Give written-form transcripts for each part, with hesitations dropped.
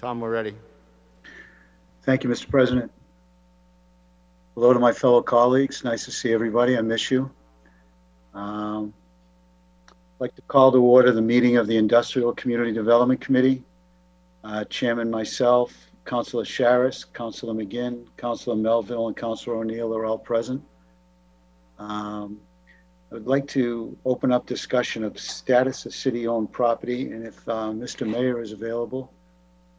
Tom, we're ready. Thank you, Mr. President. Hello to my fellow colleagues. Nice to see everybody. I miss you. I'd like to call to order the meeting of the Industrial Community Development Committee. Chairman myself, Councilor Sharris, Councilor McGinn, Councilor Melville, and Councilor O'Neill are all present. I would like to open up discussion of status of city-owned property, and if Mr. Mayor is available,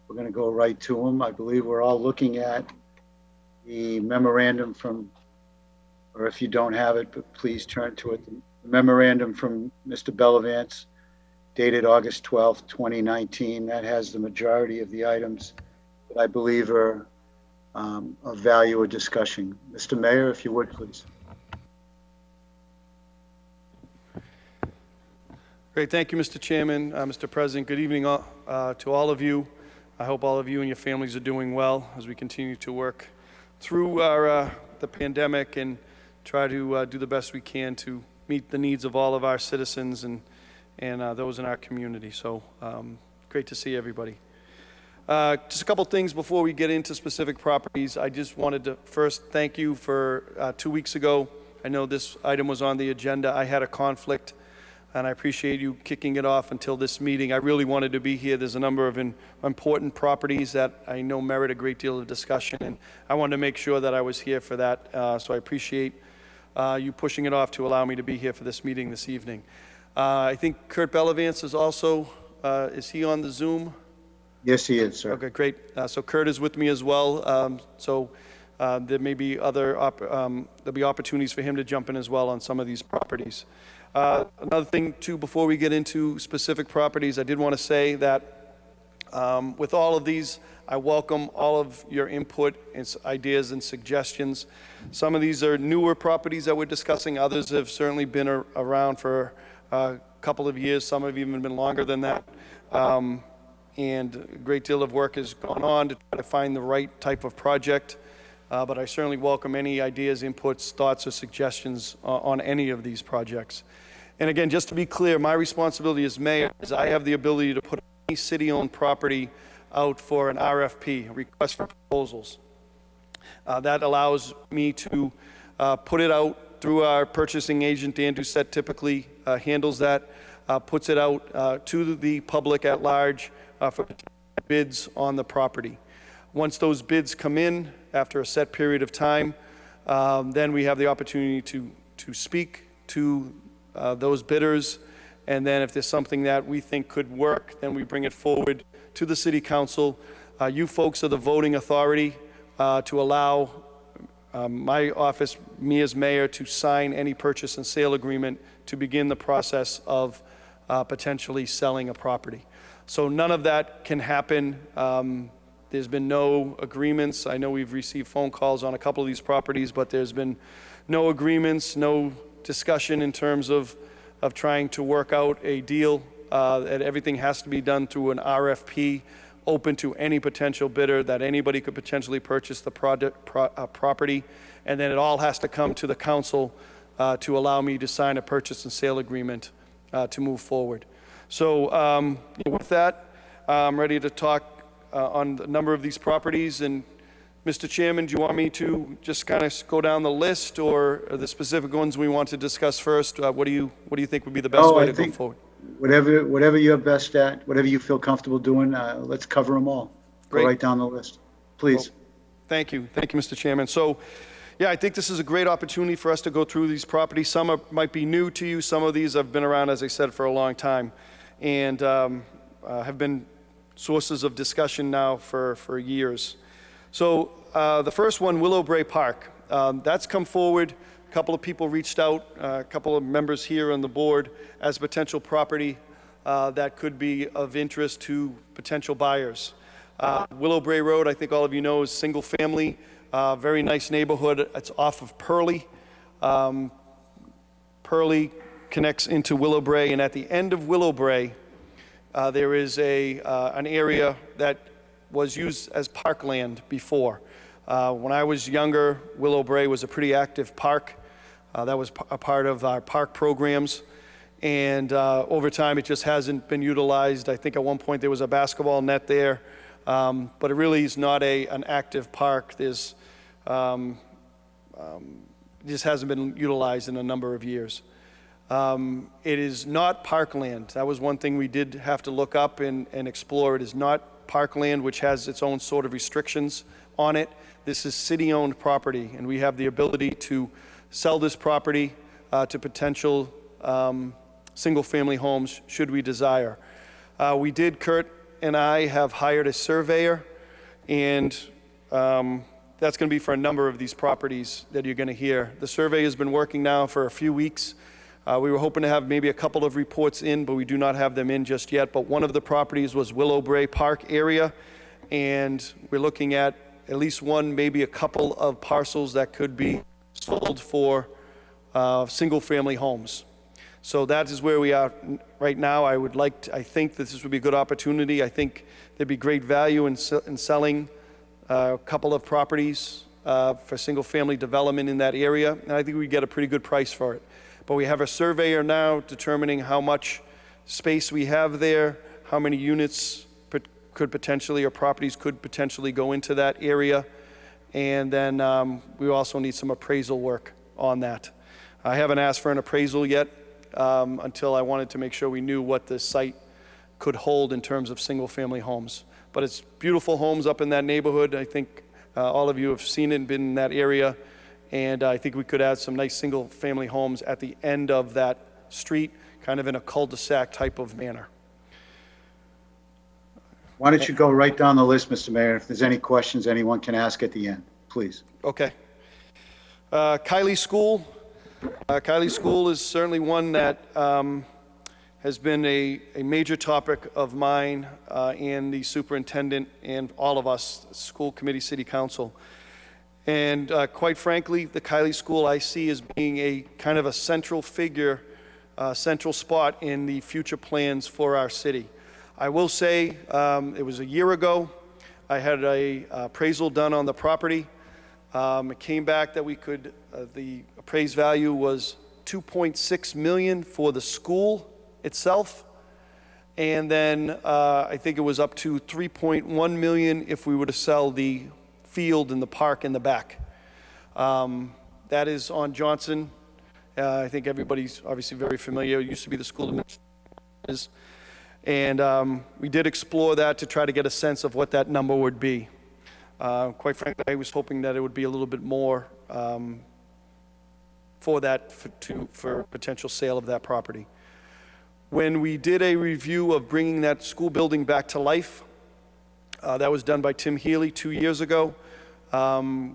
we're going to go right to him. I believe we're all looking at the memorandum from, or if you don't have it, but please turn to it, the memorandum from Mr. Bellavance, dated August 12th, 2019. That has the majority of the items that I believe are of value or discussion. Mr. Mayor, if you would, please. Great, thank you, Mr. Chairman, Mr. President. Good evening to all of you. I hope all of you and your families are doing well as we continue to work through the pandemic and try to do the best we can to meet the needs of all of our citizens and those in our community. So great to see everybody. Just a couple things before we get into specific properties. I just wanted to first thank you for 2 weeks ago. I know this item was on the agenda. I had a conflict, and I appreciate you kicking it off until this meeting. I really wanted to be here. There's a number of important properties that I know merit a great deal of discussion, and I wanted to make sure that I was here for that. So I appreciate you pushing it off to allow me to be here for this meeting this evening. I think Kurt Bellavance is also, is he on the Zoom? Yes, he is, sir. Okay, great. So Kurt is with me as well. There may be there'll be opportunities for him to jump in as well on some of these properties. Another thing too, before we get into specific properties, I did want to say that with all of these, I welcome all of your input and ideas and suggestions. Some of these are newer properties that we're discussing. Others have certainly been around for a couple of years. Some have even been longer than that. And a great deal of work has gone on to try to find the right type of project. But I certainly welcome any ideas, inputs, thoughts, or suggestions on any of these projects. And again, just to be clear, my responsibility as mayor is I have the ability to put any city-owned property out for an RFP, a request for proposals. That allows me to put it out through our purchasing agent. Dan Doucette typically handles that, puts it out to the public at large for bids on the property. Once those bids come in, after a set period of time, then we have the opportunity to speak to those bidders, and then if there's something that we think could work, then we bring it forward to the City Council. You folks are the voting authority to allow my office, me as mayor, to sign any purchase and sale agreement to begin the process of potentially selling a property. So none of that can happen. There's been no agreements. I know we've received phone calls on a couple of these properties, but there's been no agreements, no discussion in terms of trying to work out a deal. That everything has to be done through an RFP, open to any potential bidder, that anybody could potentially purchase the property, and then it all has to come to the council to allow me to sign a purchase and sale agreement to move forward. So with that, I'm ready to talk on a number of these properties. And Mr. Chairman, do you want me to just kind of go down the list, or the specific ones we want to discuss first? What do you think would be the best way to go forward? Whatever you're best at, whatever you feel comfortable doing, let's cover them all. Great. Go right down the list, please. Well, thank you, Mr. Chairman. So, yeah, I think this is a great opportunity for us to go through these properties. Some might be new to you. Some of these have been around, as I said, for a long time, and have been sources of discussion now for years. So the first one, Willow Brae Park, that's come forward. A couple of people reached out, a couple of members here on the board, as potential property that could be of interest to potential buyers. Willow Brae Road, I think all of you know, is single family, very nice neighborhood. It's off of Pearlie. Pearlie connects into Willow Brae, and at the end of Willow Brae, there is an area that was used as parkland before. When I was younger, Willow Brae was a pretty active park. That was a part of our park programs. And over time, it just hasn't been utilized. I think at one point there was a basketball net there. but it really is not an active park. There's, it just hasn't been utilized in a number of years. It is not parkland. That was one thing we did have to look up and explore. It is not parkland, which has its own sort of restrictions on it. This is city-owned property, and we have the ability to sell this property to potential single-family homes should we desire. Kurt and I have hired a surveyor, and that's going to be for a number of these properties that you're going to hear. The survey has been working now for a few weeks. We were hoping to have maybe a couple of reports in, but we do not have them in just yet. But one of the properties was Willow Brae Park area, and we're looking at least one, maybe a couple of parcels that could be sold for single-family homes. So that is where we are right now. I think this would be a good opportunity. I think there'd be great value in selling a couple of properties for single-family development in that area, and I think we'd get a pretty good price for it. But we have a surveyor now determining how much space we have there, how many units could potentially, or properties could potentially go into that area, and then we also need some appraisal work on that. I haven't asked for an appraisal yet until I wanted to make sure we knew what the site could hold in terms of single-family homes. But it's beautiful homes up in that neighborhood. I think all of you have seen it and been in that area, and I think we could add some nice single-family homes at the end of that street, kind of in a cul-de-sac type of manner. Why don't you go right down the list, Mr. Mayor? If there's any questions anyone can ask at the end, please. Okay. Kylie School. Kylie School is certainly one that has been a major topic of mine and the superintendent and all of us, school committee, city council. And quite frankly, the Kylie School I see as being a kind of a central figure, central spot in the future plans for our city. I will say it was a year ago. I had a appraisal done on the property. It came back that we could, the appraised value was $2.6 million for the school itself. And then I think it was up to $3.1 million if we were to sell the field and the park in the back. That is on Johnson. I think everybody's obviously very familiar. It used to be the school administrators. And we did explore that to try to get a sense of what that number would be. Quite frankly, I was hoping that it would be a little bit more for potential sale of that property. When we did a review of bringing that school building back to life, that was done by Tim Healy 2 years ago.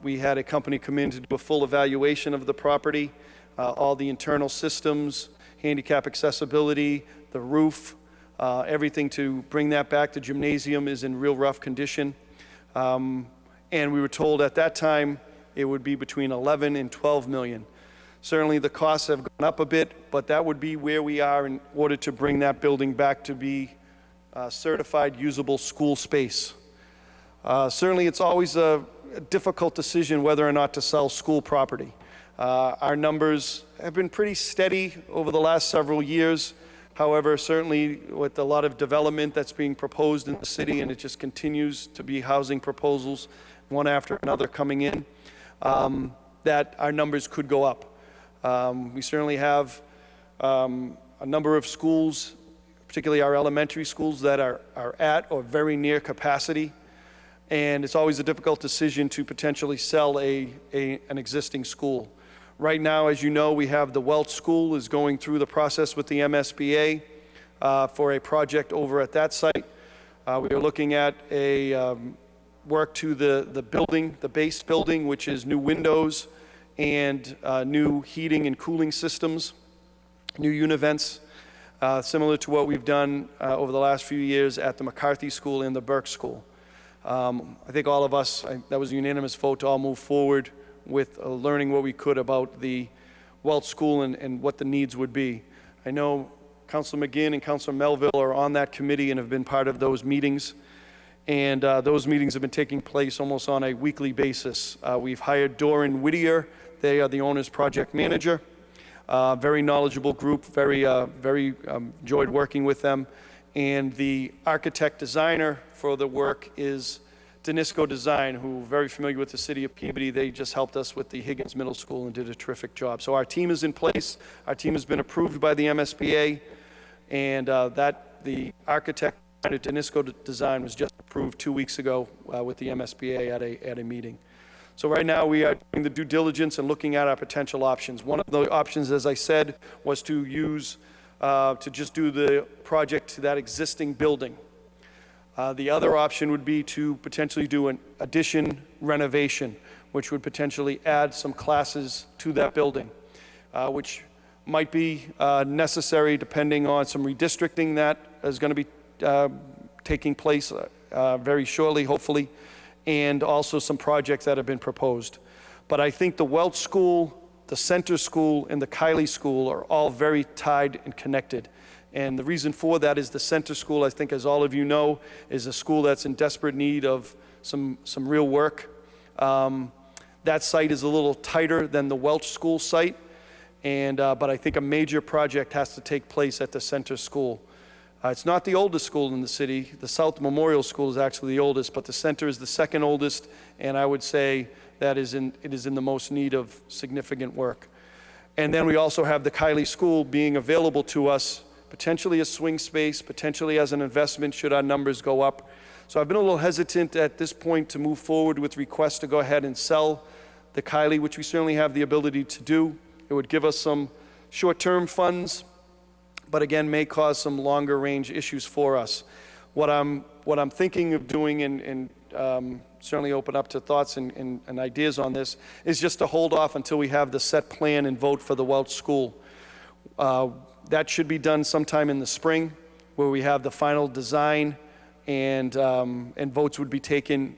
We had a company come in to do a full evaluation of the property, all the internal systems, handicap accessibility, the roof, everything to bring that back. The gymnasium is in real rough condition. And we were told at that time it would be between 11 and 12 million. Certainly the costs have gone up a bit, but that would be where we are in order to bring that building back to be certified usable school space. Certainly it's always a difficult decision whether or not to sell school property. Our numbers have been pretty steady over the last several years. However, certainly with a lot of development that's being proposed in the city, and it just continues to be housing proposals, one after another coming in, that our numbers could go up. We certainly have a number of schools, particularly our elementary schools, that are at or very near capacity. And it's always a difficult decision to potentially sell an existing school. Right now, as you know, we have the Welch School is going through the process with the MSBA for a project over at that site. We are looking at a work to the building, the base building, which is new windows and new heating and cooling systems, new univents, similar to what we've done over the last few years at the McCarthy School and the Burke School. I think all of us, that was a unanimous vote to all move forward with learning what we could about the Welch School and what the needs would be. I know Councilor McGinn and Councilor Melville are on that committee and have been part of those meetings. And those meetings have been taking place almost on a weekly basis. We've hired Doran Whittier. They are the owner's project manager. Very knowledgeable group, very enjoyed working with them. And the architect designer for the work is Danisco Design, who are very familiar with the city of Peabody. They just helped us with the Higgins Middle School and did a terrific job. So our team is in place. Our team has been approved by the MSBA, and the architect at Danisco Design was just approved 2 weeks ago with the MSBA at a meeting. So right now we are doing the due diligence and looking at our potential options. One of the options, as I said, was to use to just do the project to that existing building. The other option would be to potentially do an addition renovation, which would potentially add some classes to that building, which might be necessary depending on some redistricting that is going to be taking place very shortly, hopefully, and also some projects that have been proposed. But I think the Welch School, the Center School, and the Kylie School are all very tied and connected. And the reason for that is the Center School, I think, as all of you know, is a school that's in desperate need of some real work. That site is a little tighter than the Welch School site, but I think a major project has to take place at the Center School. It's not the oldest school in the city. The South Memorial School is actually the oldest, but the Center is the second oldest, and I would say that it is in the most need of significant work. And then we also have the Kylie School being available to us, potentially a swing space, potentially as an investment should our numbers go up. So I've been a little hesitant at this point to move forward with requests to go ahead and sell the Kylie, which we certainly have the ability to do. It would give us some short-term funds, but again, may cause some longer range issues for us. What I'm thinking of doing, and certainly open up to thoughts and ideas on this, is just to hold off until we have the set plan and vote for the Welch School. That should be done sometime in the spring, where we have the final design and votes would be taken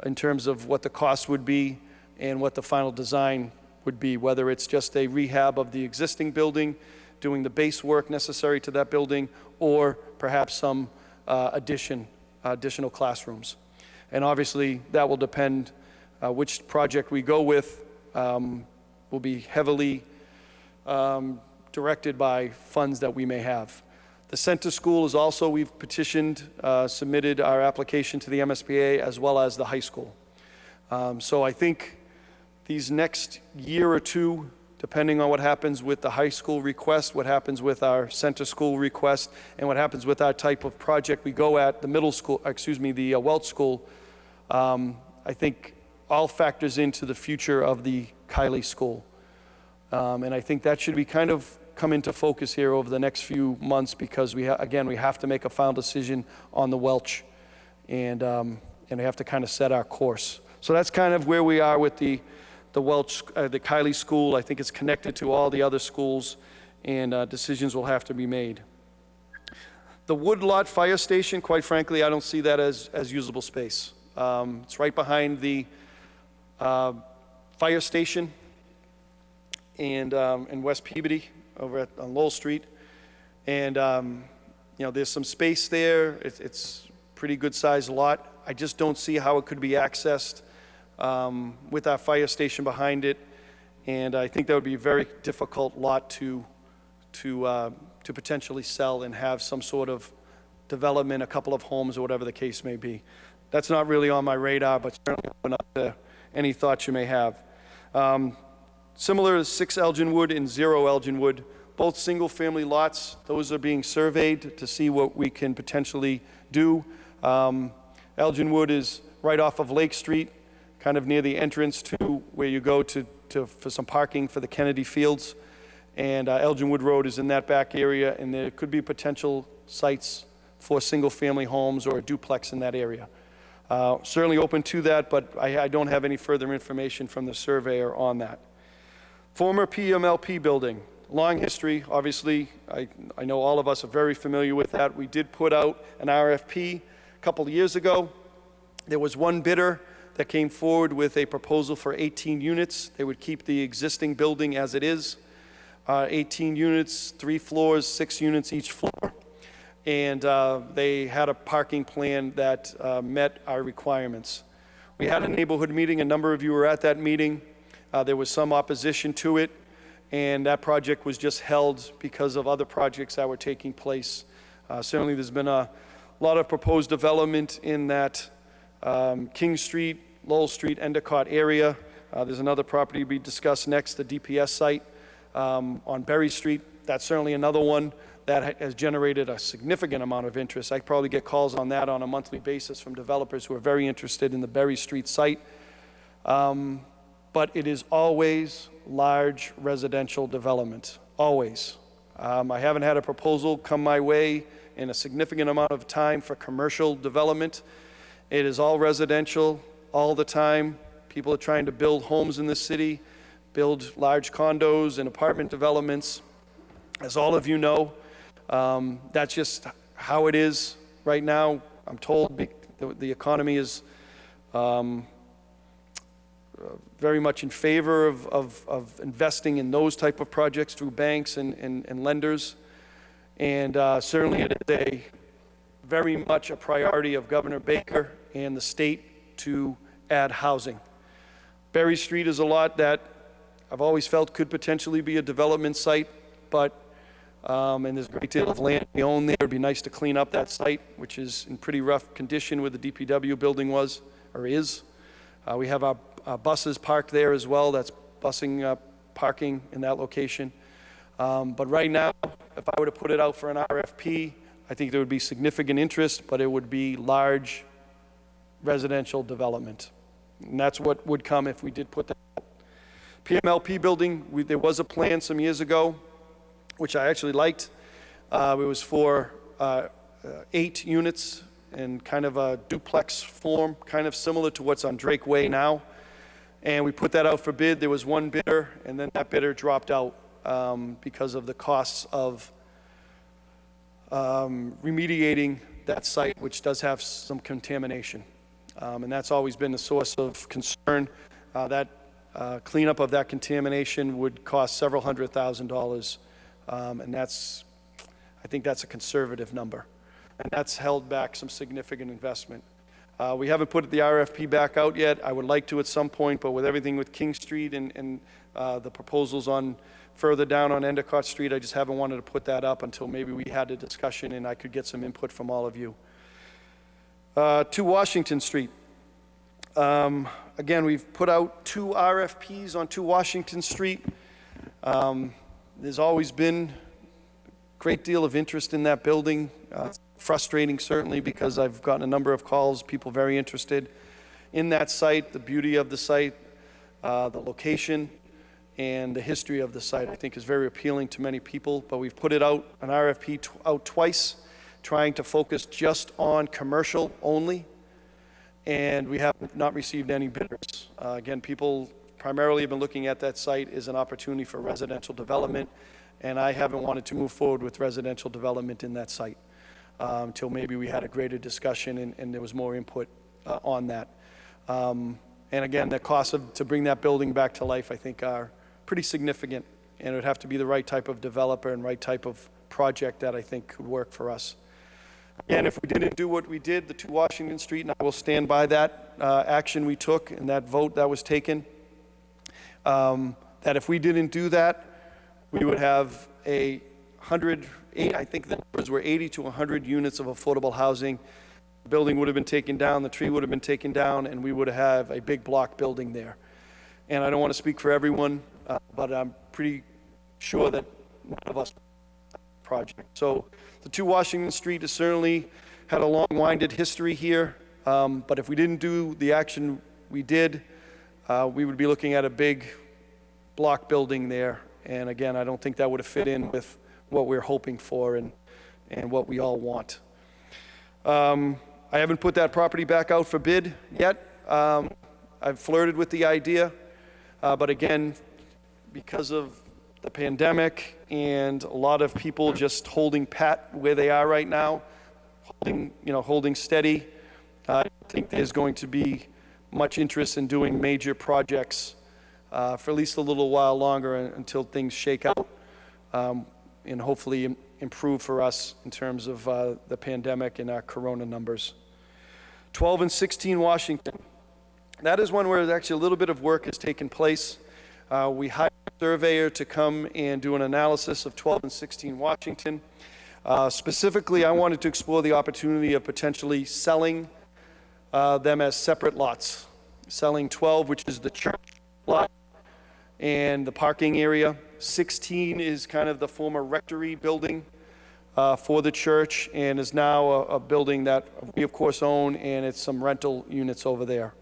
in terms of what the cost would be and what the final design would be, whether it's just a rehab of the existing building, doing the base work necessary to that building, or perhaps some additional classrooms. And obviously, that will depend which project we go with, will be heavily directed by funds that we may have. The Center School is also, we've petitioned, submitted our application to the MSBA as well as the high school. So I think these next year or two, depending on what happens with the high school request, what happens with our Center School request, and what happens with our type of project we go at, the middle school, the Welch School, I think all factors into the future of the Kylie School. And I think that should be kind of come into focus here over the next few months, because we have to make a final decision on the Welch, and we have to kind of set our course. So that's kind of where we are with the Welch, the Kylie School. I think it's connected to all the other schools, and decisions will have to be made. The Woodlot Fire Station, quite frankly, I don't see that as usable space. It's right behind the fire station and in West Peabody, over on Lowell Street, and there's some space there. It's pretty good sized lot. I just don't see how it could be accessed with our fire station behind it, and I think that would be a very difficult lot to potentially sell and have some sort of development, a couple of homes or whatever the case may be. That's not really on my radar, but certainly open up to any thoughts you may have. Similar to 6 Elginwood and 0 Elginwood, both single-family lots. Those are being surveyed to see what we can potentially do. Elginwood is right off of Lake Street, kind of near the entrance to where you go for some parking for the Kennedy Fields. And Elginwood Road is in that back area, and there could be potential sites for single-family homes or a duplex in that area. Certainly open to that, but I don't have any further information from the surveyor on that. Former PMLP building, long history, obviously. I know all of us are very familiar with that. We did put out an RFP a couple of years ago. There was one bidder that came forward with a proposal for 18 units. They would keep the existing building as it is. 18 units, 3 floors, 6 units each floor. And they had a parking plan that met our requirements. We had a neighborhood meeting. A number of you were at that meeting. There was some opposition to it, and that project was just held because of other projects that were taking place Certainly, there's been a lot of proposed development in that King Street, Lowell Street, Endicott area. There's another property to be discussed next, the DPS site on Berry Street. That's certainly another one that has generated a significant amount of interest. I probably get calls on that on a monthly basis from developers who are very interested in the Berry Street site. But it is always large residential development, always. I haven't had a proposal come my way in a significant amount of time for commercial development. It is all residential all the time. People are trying to build homes in this city, build large condos and apartment developments. As all of you know, that's just how it is right now. I'm told the economy is very much in favor of investing in those type of projects through banks and lenders. And certainly it is very much a priority of Governor Baker and the state to add housing. Berry Street is a lot that I've always felt could potentially be a development site, but and there's a great deal of land we own there. It'd be nice to clean up that site, which is in pretty rough condition where the DPW building was or is. We have our buses parked there as well. That's busing parking in that location. But right now, if I were to put it out for an RFP, I think there would be significant interest, but it would be large residential development. And that's what would come if we did put that. PMLP building, there was a plan some years ago, which I actually liked. It was for 8 units in kind of a duplex form, kind of similar to what's on Drake Way now. And we put that out for bid. There was one bidder, and then that bidder dropped out because of the costs of remediating that site, which does have some contamination. And that's always been a source of concern. That cleanup of that contamination would cost several $100,000, and I think that's a conservative number. And that's held back some significant investment. We haven't put the RFP back out yet. I would like to at some point, but with everything with King Street and the proposals on further down on Endicott Street, I just haven't wanted to put that up until maybe we had a discussion and I could get some input from all of you. 2 Washington Street. Again, we've put out 2 RFPs on 2 Washington Street. There's always been a great deal of interest in that building. It's frustrating, certainly, because I've gotten a number of calls, people very interested in that site, the beauty of the site, the location, and the history of the site, I think is very appealing to many people. But we've put it out, an RFP out twice, trying to focus just on commercial only, and we have not received any bidders. Again, people primarily have been looking at that site as an opportunity for residential development, and I haven't wanted to move forward with residential development in that site until maybe we had a greater discussion and there was more input on that. And again, the costs to bring that building back to life, I think, are pretty significant, and it would have to be the right type of developer and right type of project that I think could work for us. Again, if we didn't do what we did, the 2 Washington Street, and I will stand by that action we took and that vote that was taken, that if we didn't do that, we would have I think the numbers were 80 to 100 units of affordable housing. The building would have been taken down, the tree would have been taken down, and we would have a big block building there. And I don't want to speak for everyone, but I'm pretty sure that none of us project. So the 2 Washington Street has certainly had a long winded history here, but if we didn't do the action we did, we would be looking at a big block building there. And again, I don't think that would have fit in with what we're hoping for and what we all want. I haven't put that property back out for bid yet. I've flirted with the idea, but again, because of the pandemic and a lot of people just holding pat where they are right now, holding steady, I think there's going to be much interest in doing major projects for at least a little while longer until things shake out and hopefully improve for us in terms of the pandemic and our corona numbers. 12 and 16 Washington. That is one where actually a little bit of work has taken place. We hired a surveyor to come and do an analysis of 12 and 16 Washington. Specifically, I wanted to explore the opportunity of potentially selling them as separate lots. Selling 12, which is the church lot, and the parking area. 16 is kind of the former rectory building for the church, and is now a building that we of course own, and it's some rental units over there.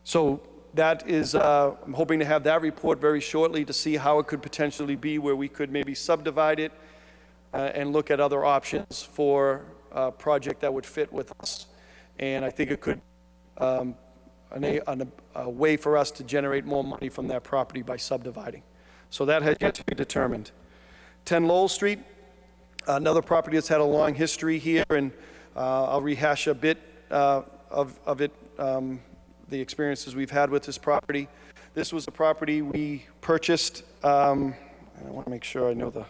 So that is, I'm hoping to have that report very shortly to see how it could potentially be, where we could maybe subdivide it and look at other options for a project that would fit with us. And I think it could a way for us to generate more money from that property by subdividing. So that has yet to be determined. 10 Lowell Street, another property that's had a long history here, and I'll rehash a bit of it, the experiences we've had with this property. This was a property we purchased. I want to make sure I know the...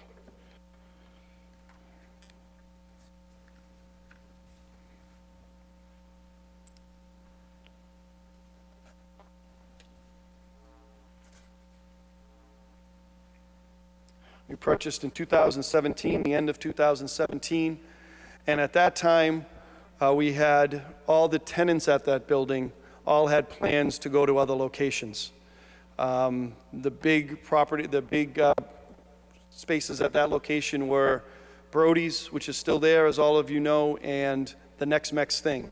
We purchased in 2017, the end of 2017, and at that time, we had all the tenants at that building all had plans to go to other locations. The big property, the big spaces at that location were Brody's, which is still there, as all of you know, and the Next Mex Thing.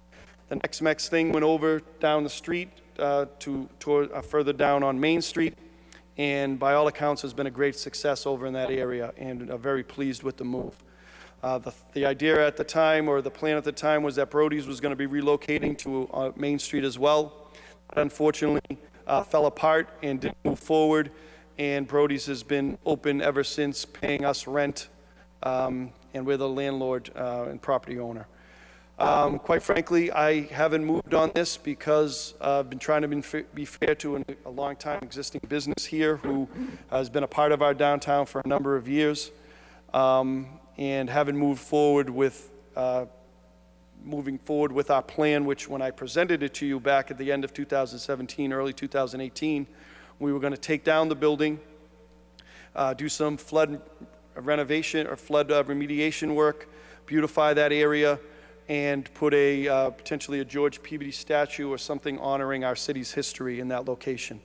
The Next Mex Thing went over down the street further down on Main Street, and by all accounts has been a great success over in that area, and very pleased with the move. The idea at the time, or the plan at the time, was that Brody's was going to be relocating to Main Street as well. But unfortunately, fell apart and didn't move forward, and Brody's has been open ever since, paying us rent, and we're the landlord and property owner. Quite frankly, I haven't moved on this because I've been trying to be fair to a long-time existing business here who has been a part of our downtown for a number of years, and haven't moved forward with moving forward with our plan, which when I presented it to you back at the end of 2017, early 2018, we were going to take down the building, do some flood renovation or flood remediation work, beautify that area, and put a potentially a George Peabody statue or something honoring our city's history in that location.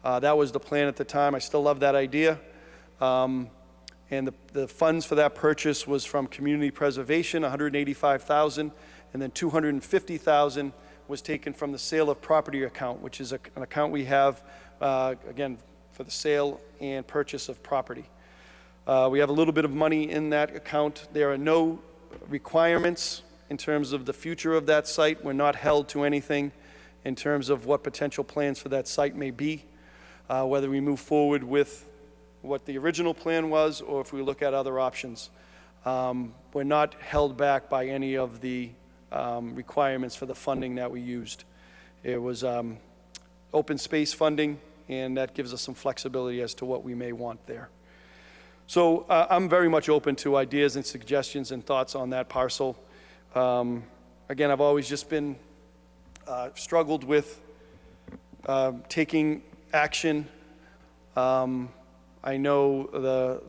That was the plan at the time. I still love that idea. And the funds for that purchase was from community preservation, $185,000, and then $250,000 was taken from the sale of property account, which is an account we have, again, for the sale and purchase of property. We have a little bit of money in that account. There are no requirements in terms of the future of that site. We're not held to anything in terms of what potential plans for that site may be, whether we move forward with what the original plan was or if we look at other options. We're not held back by any of the requirements for the funding that we used. It was open space funding, and that gives us some flexibility as to what we may want there. So I'm very much open to ideas and suggestions and thoughts on that parcel. Again, I've always just been struggled with taking action. I know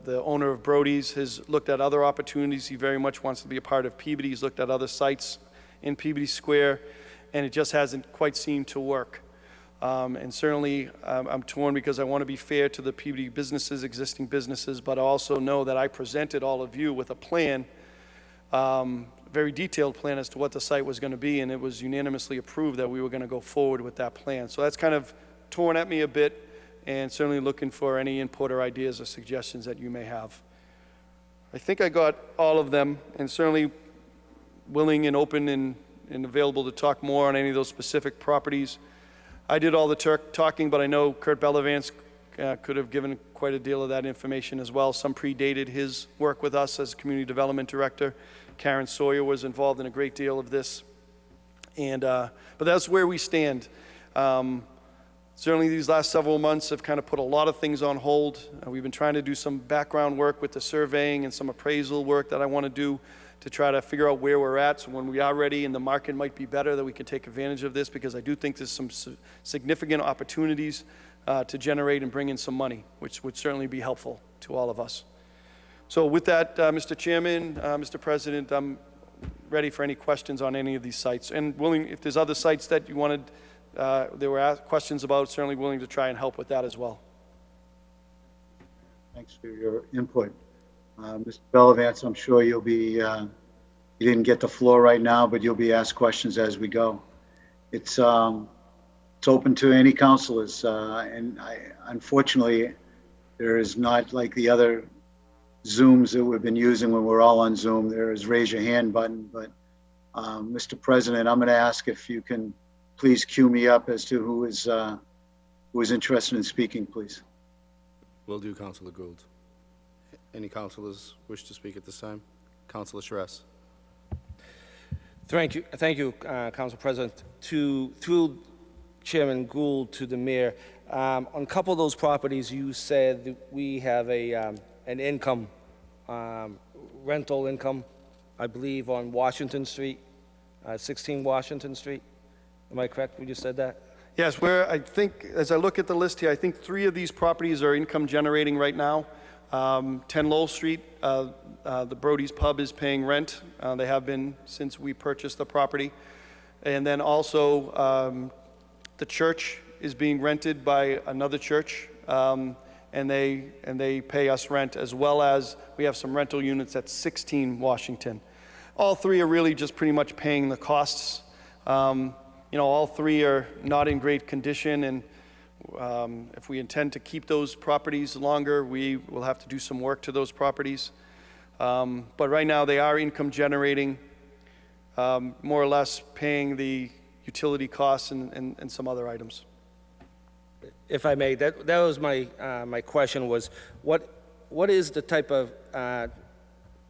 the owner of Brody's has looked at other opportunities. He very much wants to be a part of Peabody. He's looked at other sites in Peabody Square, and it just hasn't quite seemed to work. And certainly I'm torn because I want to be fair to the Peabody businesses, existing businesses, but I also know that I presented all of you with a plan, very detailed plan as to what the site was going to be, and it was unanimously approved that we were going to go forward with that plan. So that's kind of torn at me a bit, and certainly looking for any input or ideas or suggestions that you may have. I think I got all of them, and certainly willing and open and available to talk more on any of those specific properties. I did all the talking, but I know Kurt Bellavance could have given quite a deal of that information as well. Some predated his work with us as Community Development Director. Karen Sawyer was involved in a great deal of this. And, but that's where we stand. Certainly these last several months have kind of put a lot of things on hold. We've been trying to do some background work with the surveying and some appraisal work that I want to do to try to figure out where we're at, so when we are ready and the market might be better, that we can take advantage of this, because I do think there's some significant opportunities to generate and bring in some money, which would certainly be helpful to all of us. So with that, Mr. Chairman, Mr. President, I'm ready for any questions on any of these sites. And willing, if there's other sites that you wanted, there were questions about, certainly willing to try and help with that as well. Thanks for your input. Mr. Bellavance, I'm sure you'll be, you didn't get the floor right now, but you'll be asked questions as we go. It's open to any councilors, and unfortunately, there is not like the other Zooms that we've been using when we're all on Zoom. There is raise your hand button, but Mr. President, I'm going to ask if you can please cue me up as to who is interested in speaking, please. Will do, Councilor Gould. Any councilors wish to speak at this time? Councilor Charest. Thank you, Council President. Through Chairman Gould to the mayor, on a couple of those properties, you said that we have an income, rental income, I believe, on Washington Street, 16 Washington Street. Am I correct when you said that? Yes, I think, as I look at the list here, I think 3 of these properties are income generating right now. 10 Lowell Street, the Brody's Pub is paying rent. They have been since we purchased the property. And then also the church is being rented by another church, and they pay us rent, as well as we have some rental units at 16 Washington. All 3 are really just pretty much paying the costs. You know, all 3 are not in great condition, and if we intend to keep those properties longer, we will have to do some work to those properties. But right now, they are income generating, more or less paying the utility costs and some other items. If I may, that was my question was, what is the type of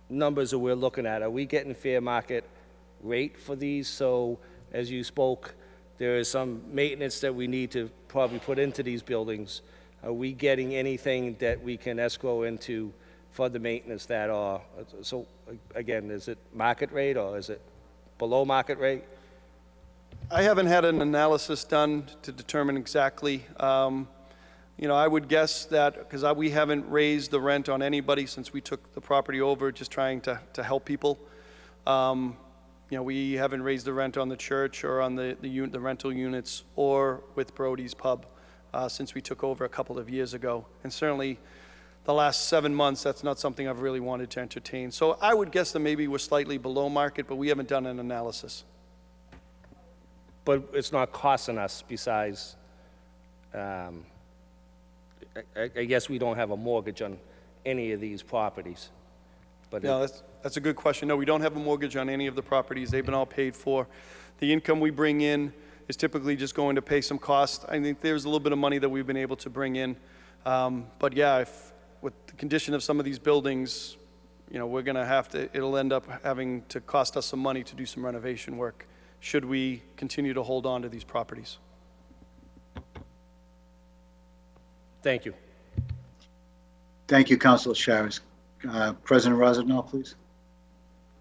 numbers that we're looking at? Are we getting fair market rate for these? So, as you spoke, there is some maintenance that we need to probably put into these buildings. Are we getting anything that we can escrow into for the maintenance that are, so again, is it market rate or is it below market rate? I haven't had an analysis done to determine exactly. You know, I would guess that, because we haven't raised the rent on anybody since we took the property over, just trying to help people. You know, we haven't raised the rent on the church or on the rental units or with Brody's Pub since we took over a couple of years ago. And certainly the last 7 months, that's not something I've really wanted to entertain. So I would guess that maybe we're slightly below market, but we haven't done an analysis. But it's not costing us besides, I guess we don't have a mortgage on any of these properties. But No, that's a good question. No, we don't have a mortgage on any of the properties. They've been all paid for. The income we bring in is typically just going to pay some costs. I think there's a little bit of money that we've been able to bring in. But yeah, with the condition of some of these buildings, you know, we're gonna have to, it'll end up having to cost us some money to do some renovation work, should we continue to hold on to these properties. thank you. Thank you, Councilor Charis. President Rosendahl, please.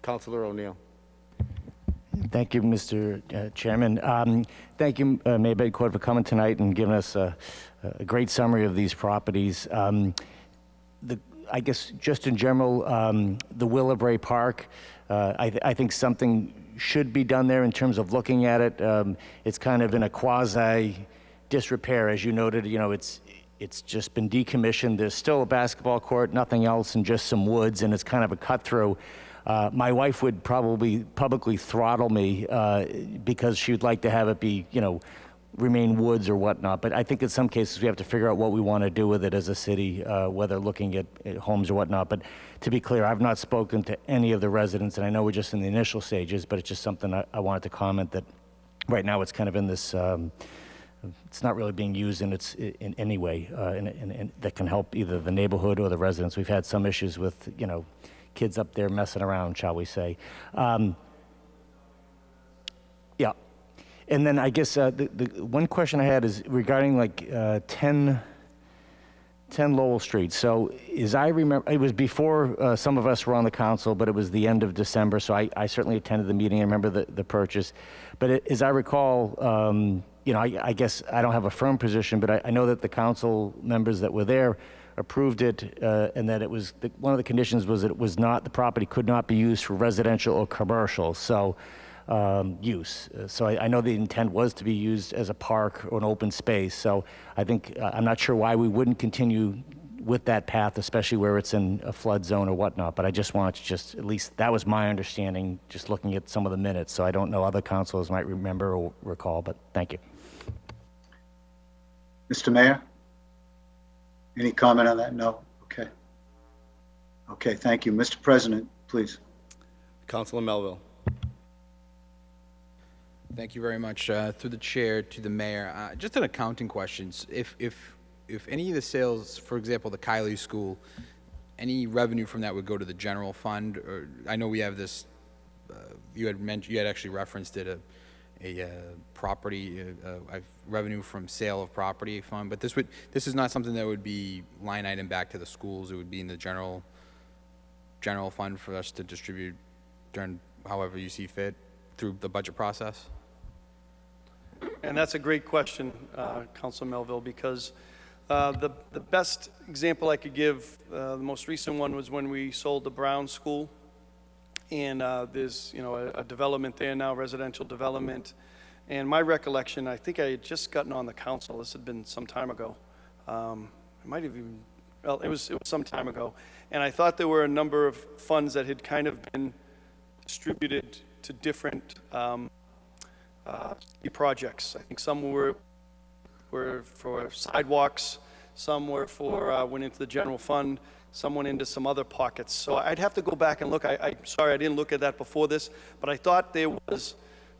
Councilor O'Neill. Thank you, Mr. Chairman. Thank you, Mayor Bedcourt, for coming tonight and giving us a great summary of these properties. I guess just in general, the Willowbrae Park, I think something should be done there in terms of looking at it. It's kind of in a quasi disrepair, as you noted. You know, it's just been decommissioned. There's still a basketball court, nothing else, and just some woods, and it's kind of a cut through. My wife would probably publicly throttle me because she would like to have it be, you know, remain woods or whatnot. But I think in some cases we have to figure out what we want to do with it as a city, whether looking at homes or whatnot. But to be clear, I've not spoken to any of the residents, and I know we're just in the initial stages, but it's just something I wanted to comment that right now it's kind of in this, it's not really being used in any way that can help either the neighborhood or the residents. We've had some issues with, you know, kids up there messing around, shall we say. Yeah. And then I guess the one question I had is regarding like 10 Lowell Street. So as I remember, it was before some of us were on the council, but it was the end of December, so I certainly attended the meeting. I remember the purchase. But as I recall, you know, I guess I don't have a firm position, but I know that the council members that were there approved it, and that it was, one of the conditions was that it was not, the property could not be used for residential or commercial, so, use. So I know the intent was to be used as a park or an open space, so I think, I'm not sure why we wouldn't continue with that path, especially where it's in a flood zone or whatnot, but I just wanted to just, at least that was my understanding, just looking at some of the minutes, so I don't know, other councilors might remember or recall, but thank you. Mr. Mayor? Any comment on that? No? Okay. Okay, thank you. Mr. President, please. Councilor Melville. Thank you very much. Through the chair to the mayor, just an accounting questions. If any of the sales, for example, the Kylie School, any revenue from that would go to the general fund, or I know we have this. You had mentioned, you had actually referenced it, a property revenue from sale of property fund, but this is not something that would be line item back to the schools. It would be in the general fund for us to distribute during however you see fit through the budget process. And that's a great question, Councilor Melville, because the best example I could give, the most recent one was when we sold the Brown School. And there's, a development there now, residential development. And my recollection, I think I had just gotten on the council. This had been some time ago. It might have even, well, it was some time ago. And I thought there were a number of funds that had kind of been distributed to different projects. I think some were for sidewalks, some were for, went into the general fund, some went into some other pockets. So I'd have to go back and look. I'm sorry I didn't look at that before this, but I thought there was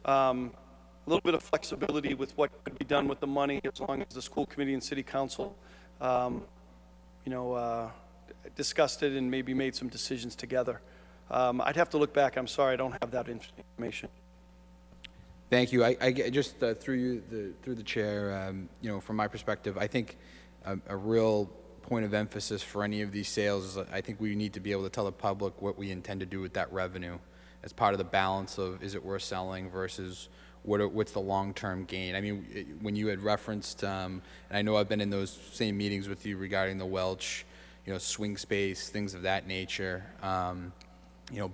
a little bit of flexibility with what could be done with the money as long as the school committee and city council, discussed it and maybe made some decisions together. I'd have to look back. I'm sorry I don't have that information. Thank you. I just through the chair, from my perspective, I think a real point of emphasis for any of these sales is I think we need to be able to tell the public what we intend to do with that revenue as part of the balance of is it worth selling versus what's the long-term gain. I mean, when you had referenced, and I know I've been in those same meetings with you regarding the Welch, swing space, things of that nature,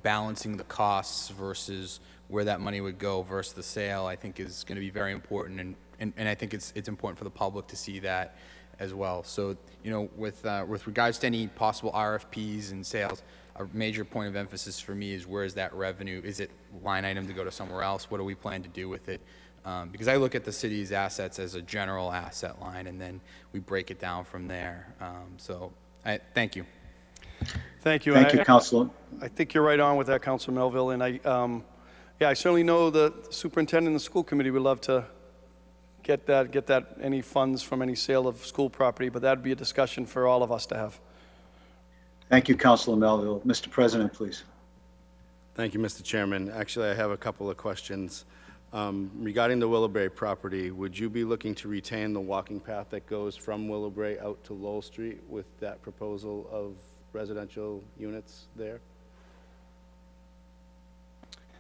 balancing the costs versus where that money would go versus the sale, I think is going to be very important, and I think it's important for the public to see that as well. So, with regards to any possible RFPs and sales, a major point of emphasis for me is where is that revenue? Is it line item to go to somewhere else? What do we plan to do with it? Because I look at the city's assets as a general asset line, and then we break it down from there. Thank you. Thank you. Thank you, Councilor. I think you're right on with that, Councilor Melville, and I certainly know the superintendent and the school committee would love to get that any funds from any sale of school property, but that'd be a discussion for all of us to have. Thank you, Councilor Melville. Mr. President, please. Thank you, Mr. Chairman. Actually, I have a couple of questions. Regarding the Willowbrae property, would you be looking to retain the walking path that goes from Willowbrae out to Lowell Street with that proposal of residential units there?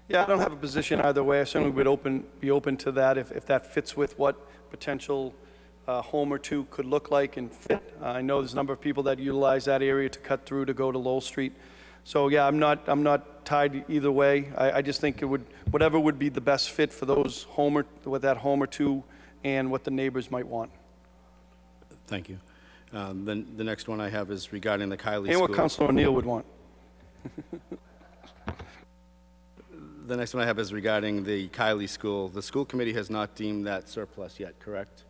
Yeah, I don't have a position either way. I certainly would be open to that if that fits with what potential home or two could look like and fit. I know there's a number of people that utilize that area to cut through to go to Lowell Street. So yeah, I'm not tied either way. I just think it would, whatever would be the best fit for those with that home or two and what the neighbors might want. Thank you. Then the next one I have is regarding the Kylie School. And what Councilor O'Neill would want. The next one I have is regarding the Kylie School. The school committee has not deemed that surplus yet, correct?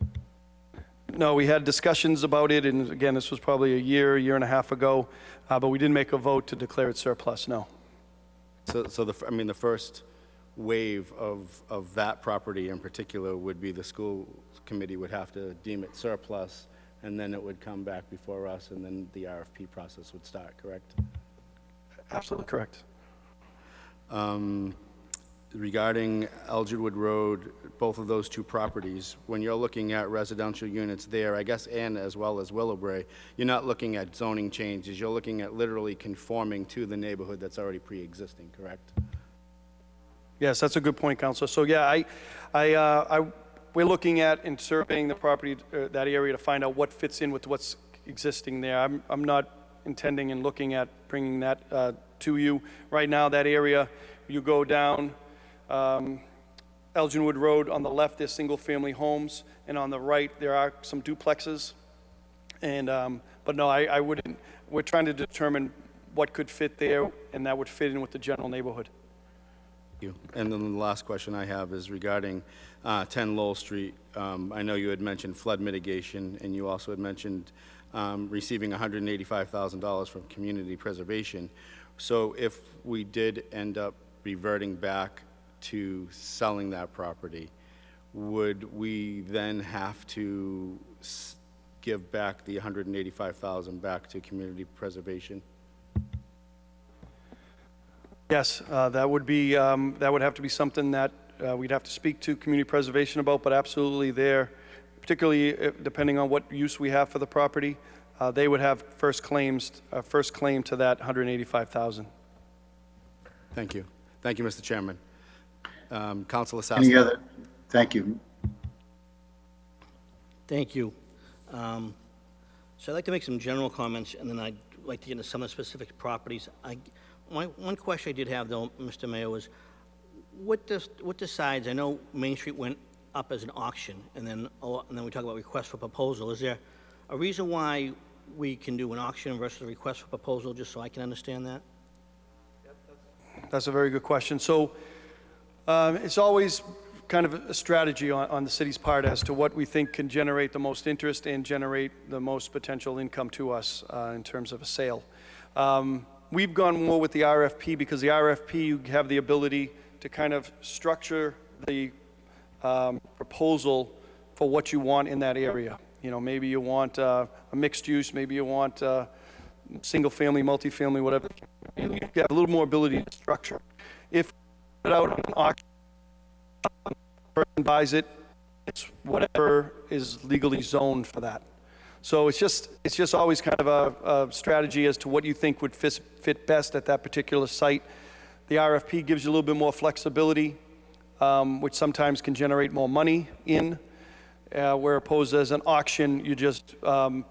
No, we had discussions about it, and again, this was probably a year and a half ago, but we didn't make a vote to declare it surplus, no. So the first wave of that property in particular would be the school committee would have to deem it surplus, and then it would come back before us, and then the RFP process would start, correct? Absolutely correct. Regarding Algerwood Road, both of those two properties, when you're looking at residential units there, I guess, and as well as Willowbrae, you're not looking at zoning changes, you're looking at literally conforming to the neighborhood that's already pre-existing, correct? Yes, that's a good point, Councilor. So yeah, we're looking at and surveying the property, that area, to find out what fits in with what's existing there. I'm not intending and looking at bringing that to you. Right now, that area, you go down Elginwood Road, on the left there's single-family homes, and on the right there are some duplexes. And, but no, I wouldn't, we're trying to determine what could fit there, and that would fit in with the general neighborhood. Thank you. And then the last question I have is regarding 10 Lowell Street. I know you had mentioned flood mitigation, and you also had mentioned receiving $185,000 from community preservation. So if we did end up reverting back to selling that property, would we then have to give back the $185,000 back to community preservation? Yes, that would be, that would have to be something that we'd have to speak to community preservation about, but absolutely there, particularly depending on what use we have for the property, they would have first claim to that $185,000. Thank you. Thank you, Mr. Chairman. Councilor Any Sasser. other? Thank you. Thank you. So I'd like to make some general comments, and then I'd like to get into some of the specific properties. One question I did have, though, Mr. Mayor, was what decides, I know Main Street went up as an auction, and then we talk about request for proposal. Is there a reason why we can do an auction versus a request for proposal, just so I can understand that? That's a very good question. So it's always kind of a strategy on the city's part as to what we think can generate the most interest and generate the most potential income to us in terms of a sale. We've gone more with the RFP because the RFP, you have the ability to kind of structure the proposal for what you want in that area. You know, maybe you want a mixed use, maybe you want single family, multifamily, whatever. You have a little more ability to structure. If put out on an auction, person buys it, it's whatever is legally zoned for that. So it's just always kind of a strategy as to what you think would fit best at that particular site. The RFP gives you a little bit more flexibility, which sometimes can generate more money in, where opposed as an auction, you're just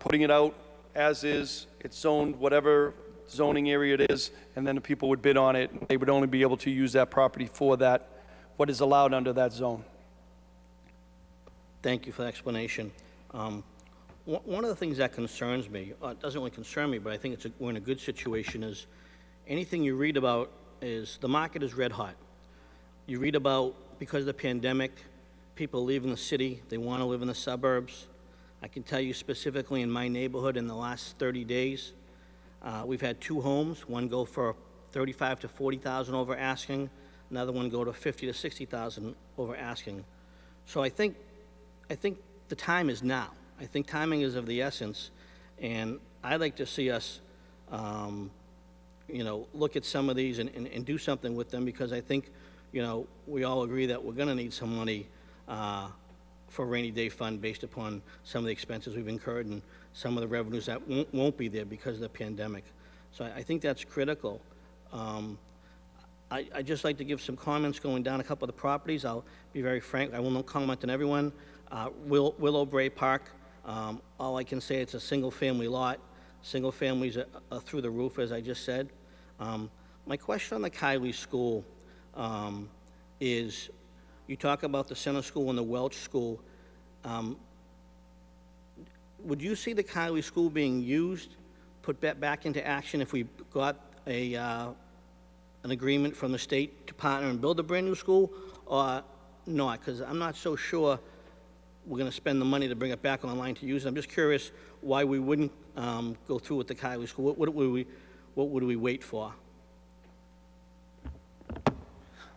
putting it out as is, it's zoned, whatever zoning area it is, and then the people would bid on it. They would only be able to use that property for that, what is allowed under that zone. Thank you for the explanation. One of the things that concerns me, it doesn't really concern me, but I think we're in a good situation, is anything you read about is the market is red hot. You read about, because of the pandemic, people leaving the city, they want to live in the suburbs. I can tell you specifically in my neighborhood in the last 30 days, we've had 2 homes, one go for $35,000 to $40,000 over asking, another one go to $50,000 to $60,000 over asking. So I think the time is now. I think timing is of the essence, and I'd like to see us, look at some of these and do something with them, because I think, we all agree that we're going to need some money for a rainy day fund based upon some of the expenses we've incurred and some of the revenues that won't be there because of the pandemic. So I think that's critical. I'd just like to give some comments going down a couple of the properties. I'll be very frank. I will not comment on everyone. Willow Bray Park, all I can say, it's a single-family lot. Single families are through the roof, as I just said. My question on the Kylie School is, you talk about the Center School and the Welch School. Would you see the Kylie School being used, put back into action if we got an agreement from the state to partner and build a brand-new school, or not? Because I'm not so sure we're going to spend the money to bring it back online to use it. I'm just curious why we wouldn't go through with the Kylie School. What would we wait for?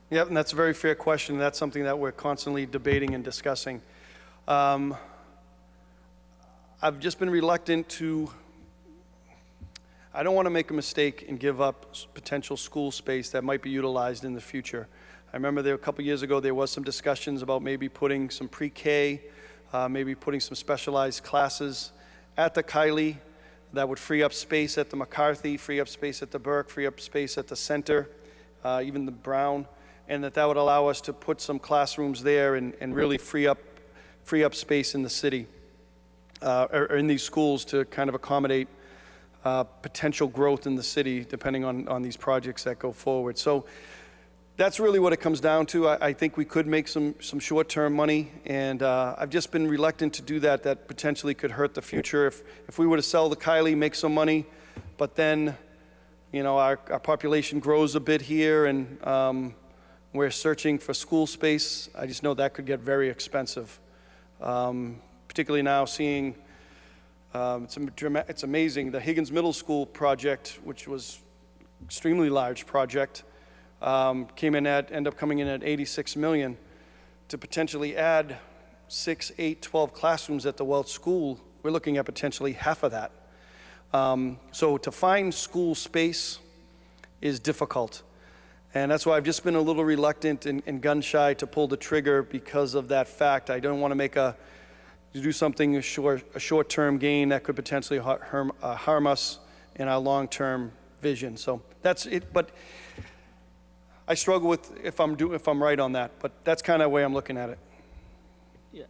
Yep, and that's a very fair question. That's something that we're constantly debating and discussing. I've just been reluctant to, I don't want to make a mistake and give up potential school space that might be utilized in the future. I remember there a couple years ago, there was some discussions about maybe putting some pre-K, maybe putting some specialized classes at the Kylie that would free up space at the McCarthy, free up space at the Burke, free up space at the center, even the Brown, and that would allow us to put some classrooms there and really free up space in the city. or in these schools to kind of accommodate potential growth in the city, depending on these projects that go forward. So that's really what it comes down to. I think we could make some short-term money, and I've just been reluctant to do that. That potentially could hurt the future. If we were to sell the Kylie, make some money, but then, you know, our population grows a bit here, and we're searching for school space. I just know that could get very expensive, particularly now seeing. It's amazing. The Higgins Middle School project, which was extremely large project, ended up coming in at 86 million. To potentially add 6, 8, 12 classrooms at the Welch School, we're looking at potentially half of that. So to find school space is difficult. And that's why I've just been a little reluctant and gun shy to pull the trigger because of that fact. I don't want to do something a short-term gain that could potentially harm us in our long-term vision. So that's it. But I struggle with if I'm right on that. But that's kind of the way I'm looking at it. Yeah,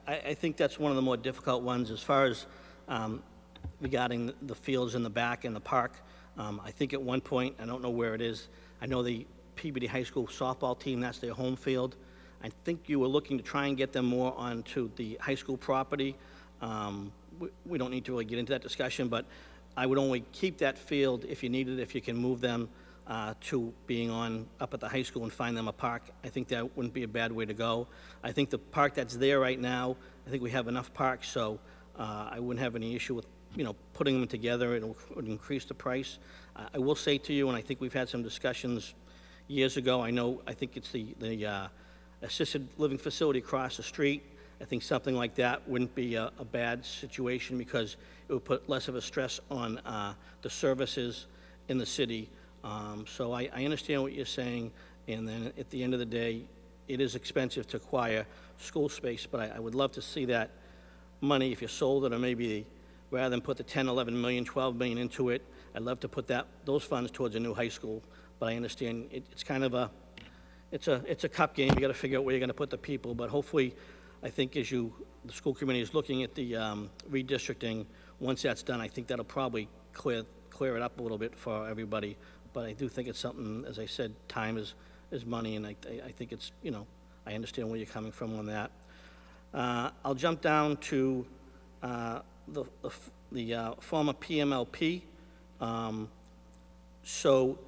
I think that's one of the more difficult ones as far as regarding the fields in the back and the park. I think at one point, I don't know where it is, I know the Peabody High School softball team, that's their home field. I think you were looking to try and get them more onto the high school property. We don't need to really get into that discussion, but I would only keep that field if you needed, if you can move them to being up at the high school and find them a park. I think that wouldn't be a bad way to go. I think the park that's there right now, I think we have enough parks, so I wouldn't have any issue with, you know, putting them together. It would increase the price. I will say to you, and I think we've had some discussions years ago, I think it's the assisted living facility across the street. I think something like that wouldn't be a bad situation because it would put less of a stress on the services in the city. So I understand what you're saying, and then at the end of the day, it is expensive to acquire school space, but I would love to see that money, if you sold it, or maybe rather than put the 10, 11 million, 12 million into it, I'd love to put those funds towards a new high school. But I understand it's kind of it's a cup game. You got to figure out where you're going to put the people. But hopefully, I think the school committee is looking at the redistricting. Once that's done, I think that'll probably clear it up a little bit for everybody. But I do think it's something, as I said, time is money, and I think it's, you know, I understand where you're coming from on that. I'll jump down to the former PMLP. So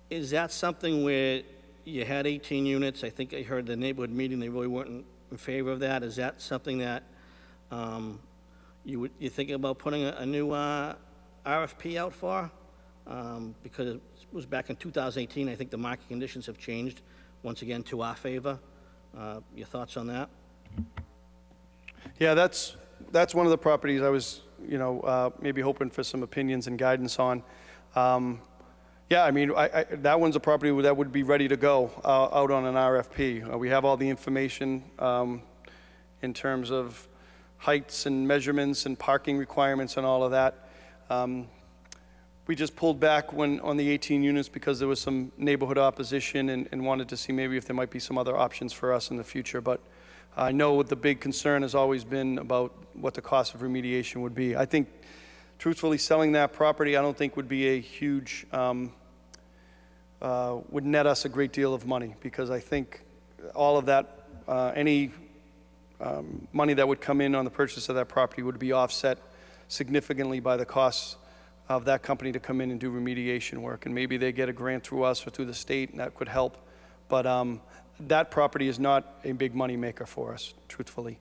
is that something where you had 18 units? I think I heard the neighborhood meeting, they really weren't in favor of that. Is that something that you're thinking about putting a new RFP out for? Because it was back in 2018. I think the market conditions have changed once again to our favor. Your thoughts on that? Yeah, that's one of the properties I was, you know, maybe hoping for some opinions and guidance on. Yeah, I mean, that one's a property that would be ready to go out on an RFP. We have all the information in terms of heights and measurements and parking requirements and all of that. We just pulled back on the 18 units because there was some neighborhood opposition and wanted to see maybe if there might be some other options for us in the future. But I know the big concern has always been about what the cost of remediation would be. I think, truthfully, selling that property I don't think would be a huge, would net us a great deal of money, because I think all of that, any money that would come in on the purchase of that property would be offset significantly by the costs of that company to come in and do remediation work. And maybe they get a grant through us or through the state, and that could help. But that property is not a big money maker for us, truthfully.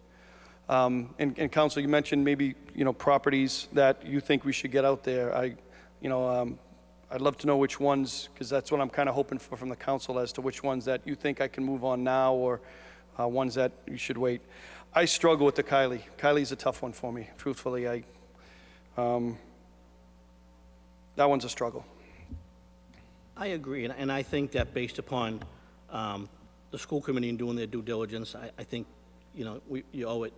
And Council, you mentioned maybe, you know, properties that you think we should get out there. I'd love to know which ones, because that's what I'm kind of hoping for from the council, as to which ones that you think I can move on now, or ones that you should wait. I struggle with the Kylie. Kylie's a tough one for me, truthfully. That one's a struggle. I agree, and I think that based upon the school committee and doing their due diligence, I think, you know, you owe it.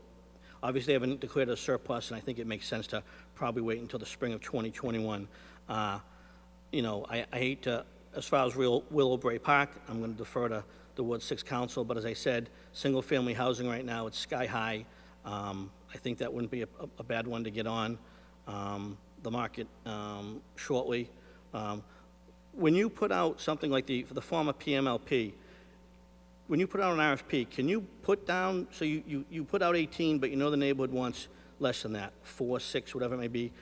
Obviously, they haven't declared a surplus, and I think it makes sense to probably wait until the spring of 2021. You know, I hate to, as far as Willowbrae Park, I'm going to defer to the Ward 6 Council, but as I said, single-family housing right now, it's sky high. I think that wouldn't be a bad one to get on the market shortly. When you put out something like for the former PMLP, when you put out an RFP, can you put down, so you put out 18, but you know the neighborhood wants less than that, 4, 6, whatever it may be.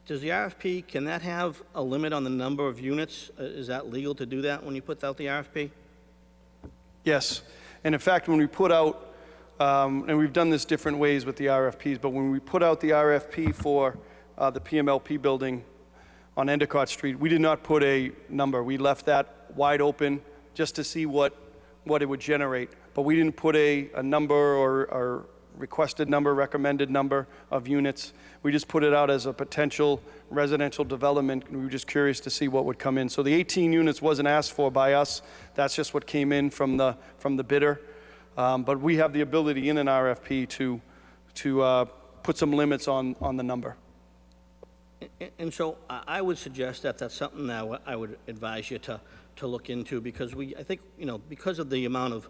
Does the RFP, can that have a limit on the number of units? Is that legal to do that when you put out the RFP? Yes, and in fact, when we put out, and we've done this different ways with the RFPs, but when we put out the RFP for the PMLP building on Endicott Street, we did not put a number. We left that wide open just to see what it would generate. But we didn't put a number or requested number, recommended number of units. We just put it out as a potential residential development, and we were just curious to see what would come in. So the 18 units wasn't asked for by us. That's just what came in from the bidder. But we have the ability in an RFP to put some limits on the number. And so I would suggest that that's something that I would advise you to look into, because I think, because of the amount of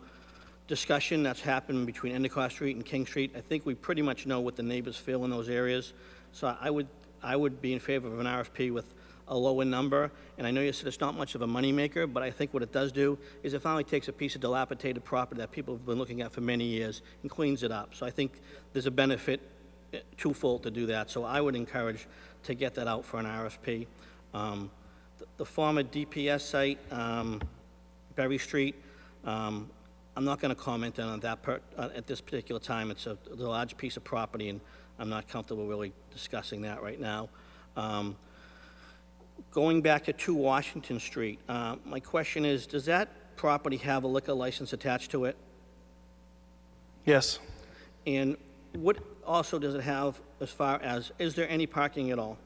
discussion that's happened between Endicott Street and King Street, I think we pretty much know what the neighbors feel in those areas. So I would be in favor of an RFP with a lower number. And I know you said it's not much of a moneymaker, but I think what it does do is it finally takes a piece of dilapidated property that people have been looking at for many years and cleans it up. So I think there's a benefit twofold to do that. So I would encourage to get that out for an RFP. The former DPS site, Berry Street, I'm not going to comment on that at this particular time. It's a large piece of property, and I'm not comfortable really discussing that right now. Going back to 2 Washington Street, my question is, does that property have a liquor license attached to it? Yes. And what also does it have as far as, is there any parking at all?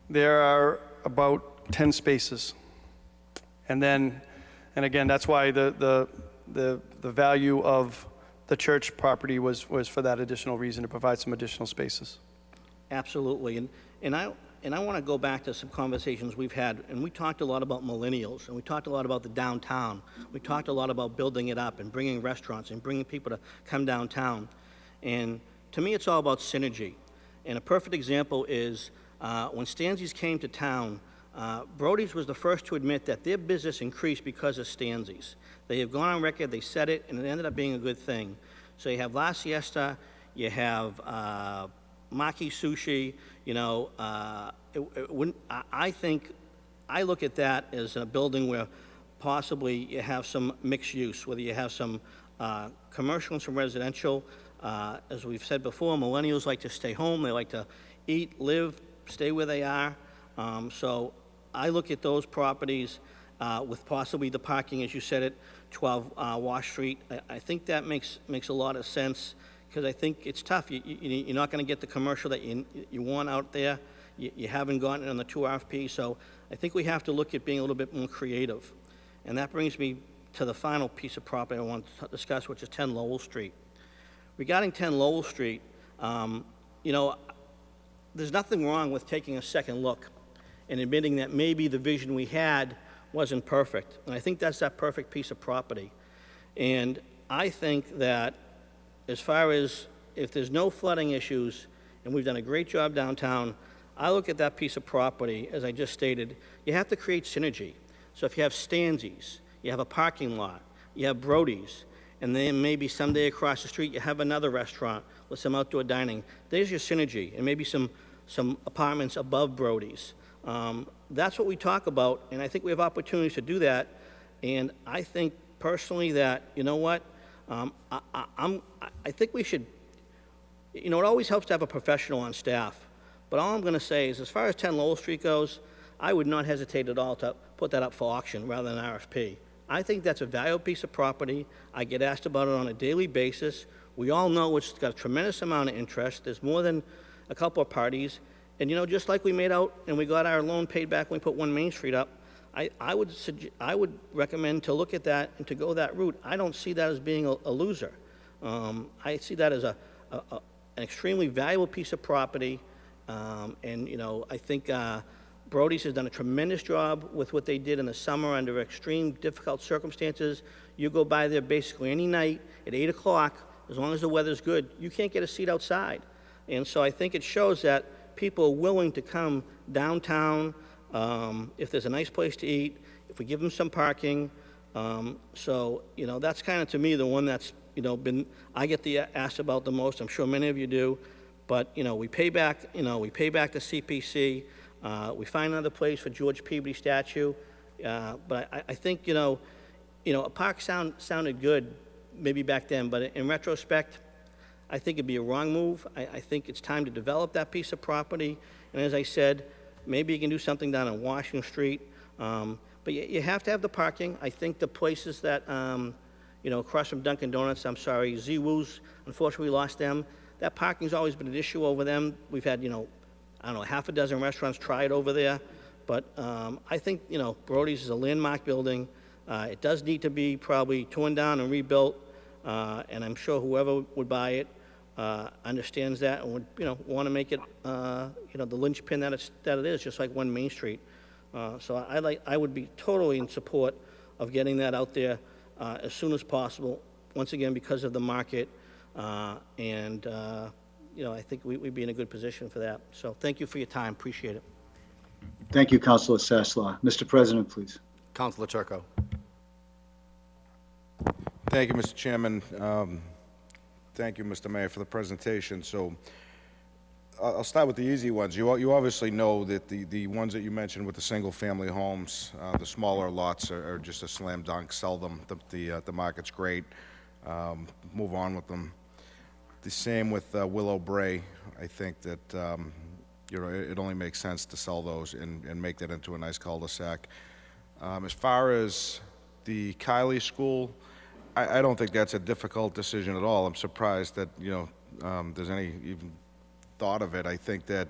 There are about 10 spaces. And again, that's why the value of the church property was for that additional reason, to provide some additional spaces. Absolutely. And I want to go back to some conversations we've had, and we talked a lot about millennials, and we talked a lot about the downtown. We talked a lot about building it up and bringing restaurants and bringing people to come downtown. And to me, it's all about synergy. And a perfect example is when Stanzi's came to town, Brody's was the first to admit that their business increased because of Stanzi's. They have gone on record, they said it, and it ended up being a good thing. So you have La Siesta, you have Maki Sushi, I look at that as a building where possibly you have some mixed use, whether you have some commercial and some residential. As we've said before, millennials like to stay home, they like to eat, live, stay where they are. So I look at those properties with possibly the parking, as you said it, 12 Wash Street. I think that makes a lot of sense, because I think it's tough. You're not going to get the commercial that you want out there. You haven't gotten it on the 2 RFP, so I think we have to look at being a little bit more creative. And that brings me to the final piece of property I want to discuss, which is 10 Lowell Street. Regarding 10 Lowell Street, there's nothing wrong with taking a second look and admitting that maybe the vision we had wasn't perfect. And I think that's that perfect piece of property. And I think that as far as if there's no flooding issues, and we've done a great job downtown, I look at that piece of property, as I just stated, you have to create synergy. So if you have Stanzi's, you have a parking lot, you have Brody's, and then maybe someday across the street you have another restaurant with some outdoor dining, there's your synergy, and maybe some apartments above Brody's. That's what we talk about, and I think we have opportunities to do that. And I think personally that, you know what, I think we should, it always helps to have a professional on staff. But all I'm going to say is, as far as 10 Lowell Street goes, I would not hesitate at all to put that up for auction rather than RFP. I think that's a valuable piece of property. I get asked about it on a daily basis. We all know it's got a tremendous amount of interest. There's more than a couple of parties. And, just like we made out and we got our loan paid back when we put 1 Main Street up, I would recommend to look at that and to go that route. I don't see that as being a loser. I see that as an extremely valuable piece of property. I think Brody's has done a tremendous job with what they did in the summer under extreme difficult circumstances. You go by there basically any night at 8 o'clock, as long as the weather's good, you can't get a seat outside. And so I think it shows that people are willing to come downtown, if there's a nice place to eat, if we give them some parking. So, you know, that's kind of, to me, the one that's, you know, I get asked about the most. I'm sure many of you do. But, you know, we pay back the CPC. We find another place for George Peabody statue. But I think, you know, a park sounded good maybe back then, but in retrospect, I think it'd be a wrong move. I think it's time to develop that piece of property. And as I said, maybe you can do something down on Washington Street. But you have to have the parking. I think the places that, you know, across from Dunkin' Donuts, I'm sorry, Z-Woo's, unfortunately we lost them. That parking's always been an issue over them. We've had, you know, I don't know, half a dozen restaurants try it over there. But I think, you know, Brody's is a landmark building. It does need to be probably torn down and rebuilt. And I'm sure whoever would buy it understands that and would, you know, want to make it, you know, the linchpin that it is, just like One Main Street. So I would be totally in support of getting that out there as soon as possible. Once again, because of the market, and you know, I think we'd be in a good position for that. So thank you for your time. Appreciate it. Thank you, Councilor Sasslaw. Mr. President, please. Councilor Turco. Thank you, Mr. Chairman. Thank you, Mr. Mayor, for the presentation. So I'll start with the easy ones. You obviously know that the ones that you mentioned with the single-family homes, the smaller lots are just a slam dunk. Sell them. The market's great. Move on with them. The same with Willow Bray. I think that you know, it only makes sense to sell those and make that into a nice cul-de-sac. As far as the Kylie School, I don't think that's a difficult decision at all. I'm surprised that, you know, there's any even thought of it. I think that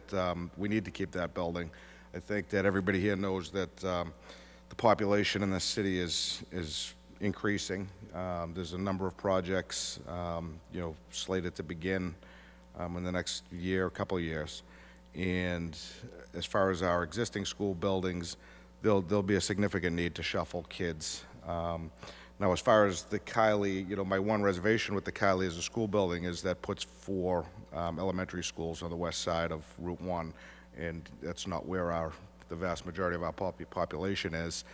we need to keep that building. I think that everybody here knows that the population in the city is increasing. There's a number of projects, you know, slated to begin in the next year, couple of years. And as far as our existing school buildings, there'll be a significant need to shuffle kids. Now, as far as the Kylie, you know, my one reservation with the Kylie as a school building is that puts 4 elementary schools on the west side of Route 1, and that's not where the vast majority of our population is.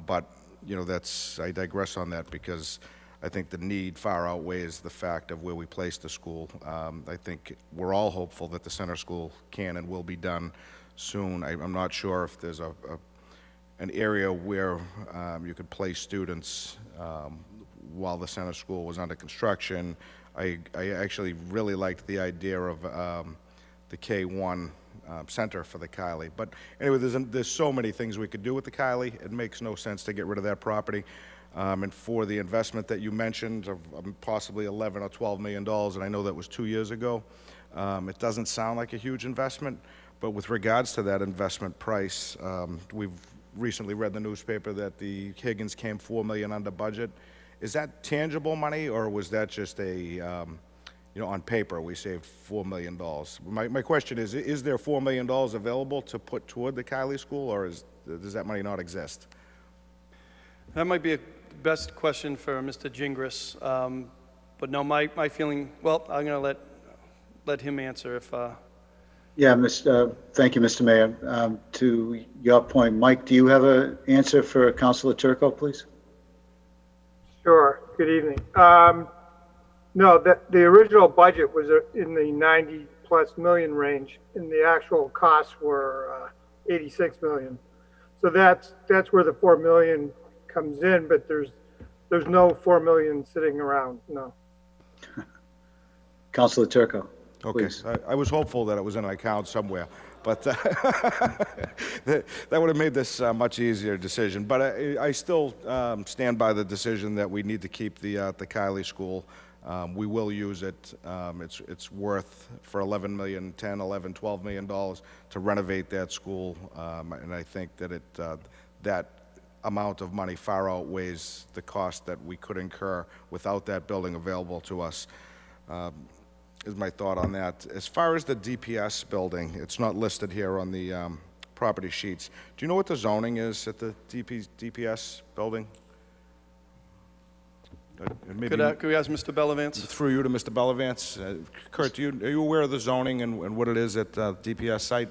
But, you know, I digress on that because I think the need far outweighs the fact of where we place the school. I think we're all hopeful that the center school can and will be done soon. I'm not sure if there's an area where you could place students while the center school was under construction. I actually really liked the idea of the K-1 center for the Kylie. But anyway, there's so many things we could do with the Kylie. It makes no sense to get rid of that property. And for the investment that you mentioned of possibly $11 or $12 million, and I know that was 2 years ago, it doesn't sound like a huge investment. But with regards to that investment price, we've recently read in the newspaper that the Higgins came $4 million under budget. Is that tangible money, or was that just you know, on paper we saved $4 million? My question is there $4 million available to put toward the Kylie School, or does that money not exist? That might be a best question for Mr. Gingras. But no, my feeling, well, I'm going to let him answer if... Yeah, thank you, Mr. Mayor. To your point, Mike, do you have an answer for Councilor Turco, please? Sure. Good evening. No, the original budget was in the 90+ million range, and the actual costs were 86 million. So that's where the 4 million comes in, but there's no 4 million sitting around. No. Councilor Turco. Okay, I was hopeful that it was in an account somewhere, but that would have made this a much easier decision. But I still stand by the decision that we need to keep the Kylie School. We will use it. It's worth for $11 million, $10, $11, $12 million to renovate that school, and I think that that amount of money far outweighs the cost that we could incur without that building available to us. Is my thought on that. As far as the DPS building, it's not listed here on the property sheets. Do you know what the zoning is at the DPS building? And maybe Could we ask Mr. Bellavance? through you to Mr. Bellavance. Kurt, are you aware of the zoning and what it is at DPS site?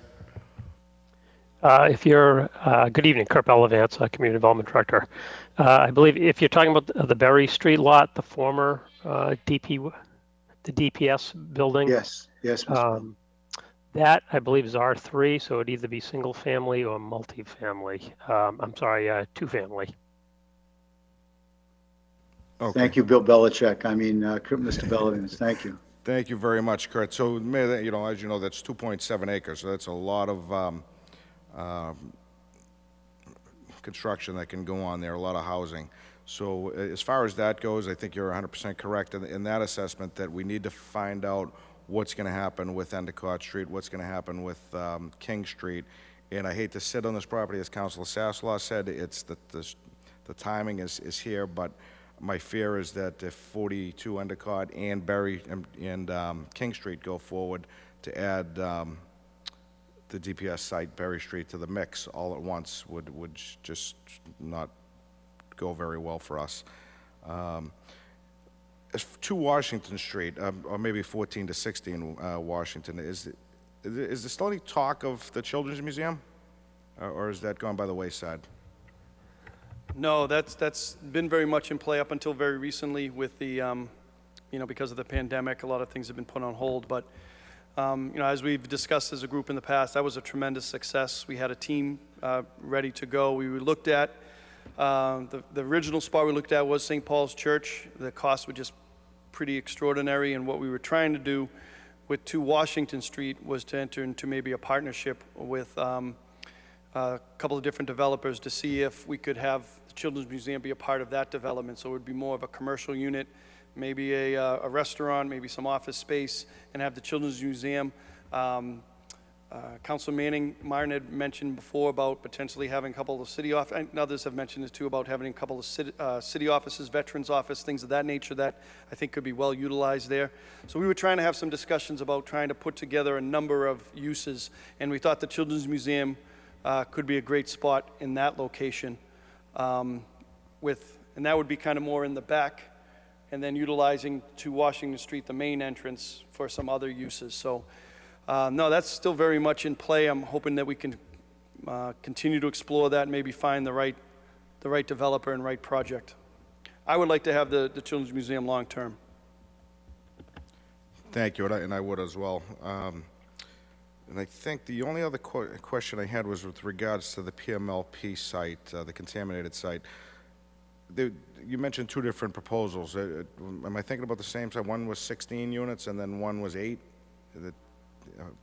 Good evening, Kurt Bellavance, Community Development Director. I believe if you're talking about the Berry Street lot, the former the DPS building. Yes, yes, Mr. That, I believe, is R3, so it'd either be single family or multifamily. I'm sorry, two-family. Okay. Thank you, Bill Belichick. Mr. Bellavance, thank you. Thank you very much, Kurt. So, Mayor, as you know, that's 2.7 acres, so that's a lot of construction that can go on there, a lot of housing. So as far as that goes, I think you're 100% correct in that assessment that we need to find out what's going to happen with Endicott Street, what's going to happen with King Street. And I hate to sit on this property, as Councilor Sasslaw said, it's the timing is here, but my fear is that if 42 Endicott and Berry and King Street go forward to add the DPS site, Berry Street, to the mix all at once would just not go very well for us. As to Washington Street, or maybe 14 to 16 Washington, is there still any talk of the Children's Museum? Or is that gone by the wayside? No, that's been very much in play up until very recently with the, because of the pandemic, a lot of things have been put on hold. But, as we've discussed as a group in the past, that was a tremendous success. We had a team ready to go. We looked at, the original spot we looked at was St. Paul's Church. The costs were just pretty extraordinary, and what we were trying to do with 2 Washington Street was to enter into maybe a partnership with a couple of different developers to see if we could have the Children's Museum be a part of that development. So it would be more of a commercial unit, maybe a restaurant, maybe some office space, and have the Children's Museum. Councilor Martin had mentioned before about potentially having a couple of city offices, and others have mentioned it too, about having a couple of city offices, veterans office, things of that nature that I think could be well utilized there. So we were trying to have some discussions about trying to put together a number of uses, and we thought the Children's Museum could be a great spot in that location, and that would be kind of more in the back, and then utilizing to Washington Street, the main entrance, for some other uses. So, no, that's still very much in play. I'm hoping that we can continue to explore that and maybe find the right developer and right project. I would like to have the Children's Museum long-term. Thank you, and I would as well. And I think the only other question I had was with regards to the PMLP site, the contaminated site. You mentioned 2 different proposals. Am I thinking about the same site? One was 16 units and then one was 8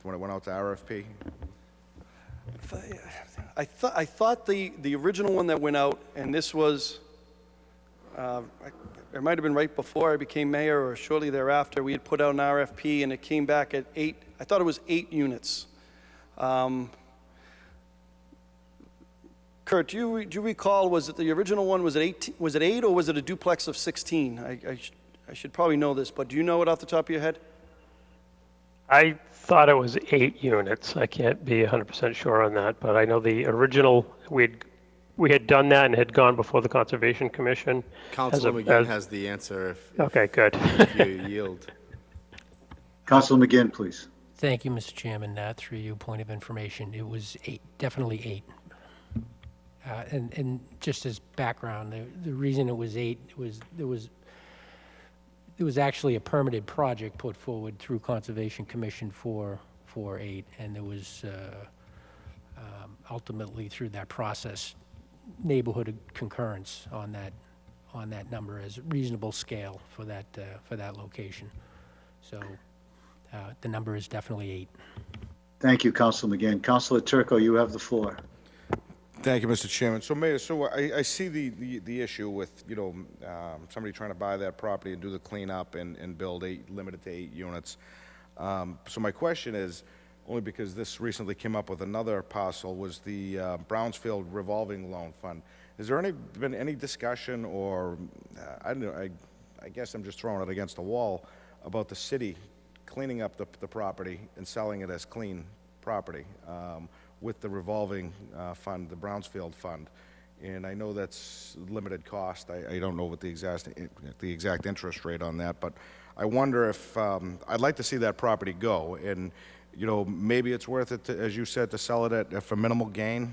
when it went out to RFP? I thought the original one that went out, and this was, it might have been right before I became mayor or shortly thereafter, we had put out an RFP and it came back at 8. I thought it was 8 units. Kurt, do you recall, was it the original one, was it 8 or was it a duplex of 16? I should probably know this, but do you know it off the top of your head? I thought it was 8 units. I can't be 100% sure on that, but I know the original, we had done that and had gone before the Conservation Commission. Councilor McGinn has the answer Okay, good. if you yield. Councilor McGinn, please. Thank you, Mr. Chairman. Through you, point of information, it was 8, definitely 8. And just as background, the reason it was 8 was there was actually a permitted project put forward through Conservation Commission for 8, and there was ultimately through that process neighborhood concurrence on that number as a reasonable scale for that location. So the number is definitely 8. Thank you, Councilor McGinn. Councilor Turco, you have the floor. Thank you, Mr. Chairman. So, Mayor, I see the issue with, somebody trying to buy that property and do the cleanup and build limited to 8 units. So my question is, only because this recently came up with another parcel, was the Brownsfield revolving loan fund. Has there been any discussion or, I don't know, I guess I'm just throwing it against the wall, about the city cleaning up the property and selling it as clean property with the revolving fund, the Brownsfield fund, And I know that's limited cost. I don't know what the exact interest rate on that, but I wonder if, I'd like to see that property go. And, you know, maybe it's worth it, as you said, to sell it at, for minimal gain.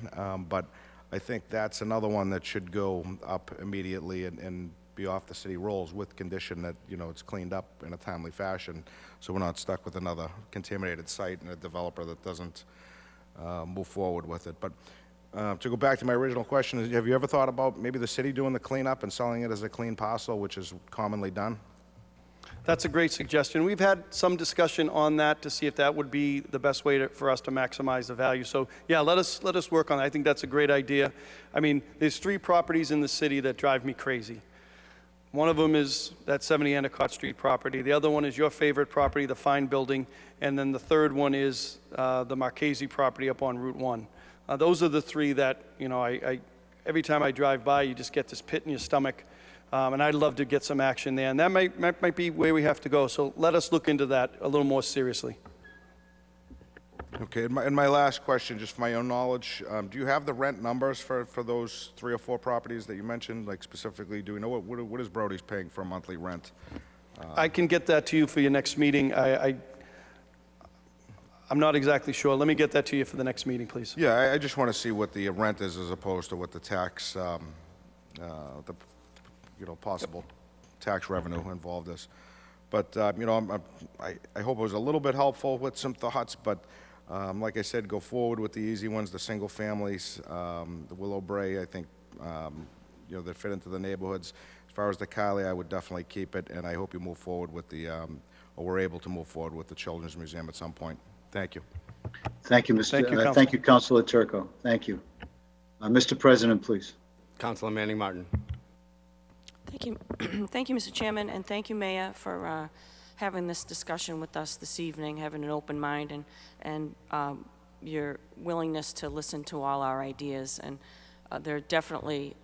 But I think that's another one that should go up immediately and be off the city rolls with condition that, you know, it's cleaned up in a timely fashion, so we're not stuck with another contaminated site and a developer that doesn't move forward with it. But to go back to my original question, have you ever thought about maybe the city doing the cleanup and selling it as a clean parcel, which is commonly done? That's a great suggestion. We've had some discussion on that to see if that would be the best way for us to maximize the value. So yeah, let us work on that. I think that's a great idea. I mean, there's 3 properties in the city that drive me crazy. One of them is that 70 Endicott Street property. The other one is your favorite property, the Fine Building. And then the third one is the Marchese property up on Route 1. Those are the 3 that, you know, I every time I drive by, you just get this pit in your stomach. And I'd love to get some action there. And that might be where we have to go. So let us look into that a little more seriously. Okay, and my last question, just for my own knowledge, do you have the rent numbers for those 3 or 4 properties that you mentioned? Like specifically, do we know what is Brody's paying for a monthly rent? I can get that to you for your next meeting. I'm not exactly sure. Let me get that to you for the next meeting, please. Yeah, I just want to see what the rent is as opposed to what the tax, possible tax revenue involved is. But, I hope it was a little bit helpful with some thoughts, but like I said, go forward with the easy ones, the single families, the Willow Bray, I think, that fit into the neighborhoods. As far as the Kylie, I would definitely keep it, and I hope you move forward with or we're able to move forward with the Children's Museum at some point. Thank you. Thank you, thank you, Councilor Turco. Thank you. Mr. President, please. Councilor Manning Martin. Thank you. Thank you, Mr. Chairman, and thank you, Mayor, for having this discussion with us this evening, having an open mind and your willingness to listen to all our ideas. And there are definitely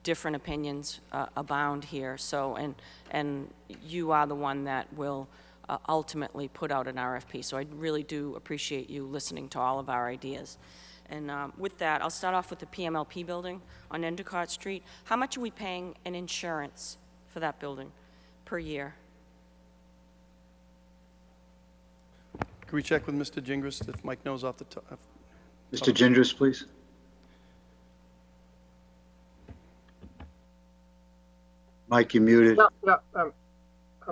different opinions abound here. So, and you are the one that will ultimately put out an RFP. So I really do appreciate you listening to all of our ideas. And with that, I'll start off with the PMLP building on Endicott Street. How much are we paying in insurance for that building per year? Can we check with Mr. Gingras if Mike knows off the top? Mr. Gingras, please. Mike, you muted. Yeah, I'm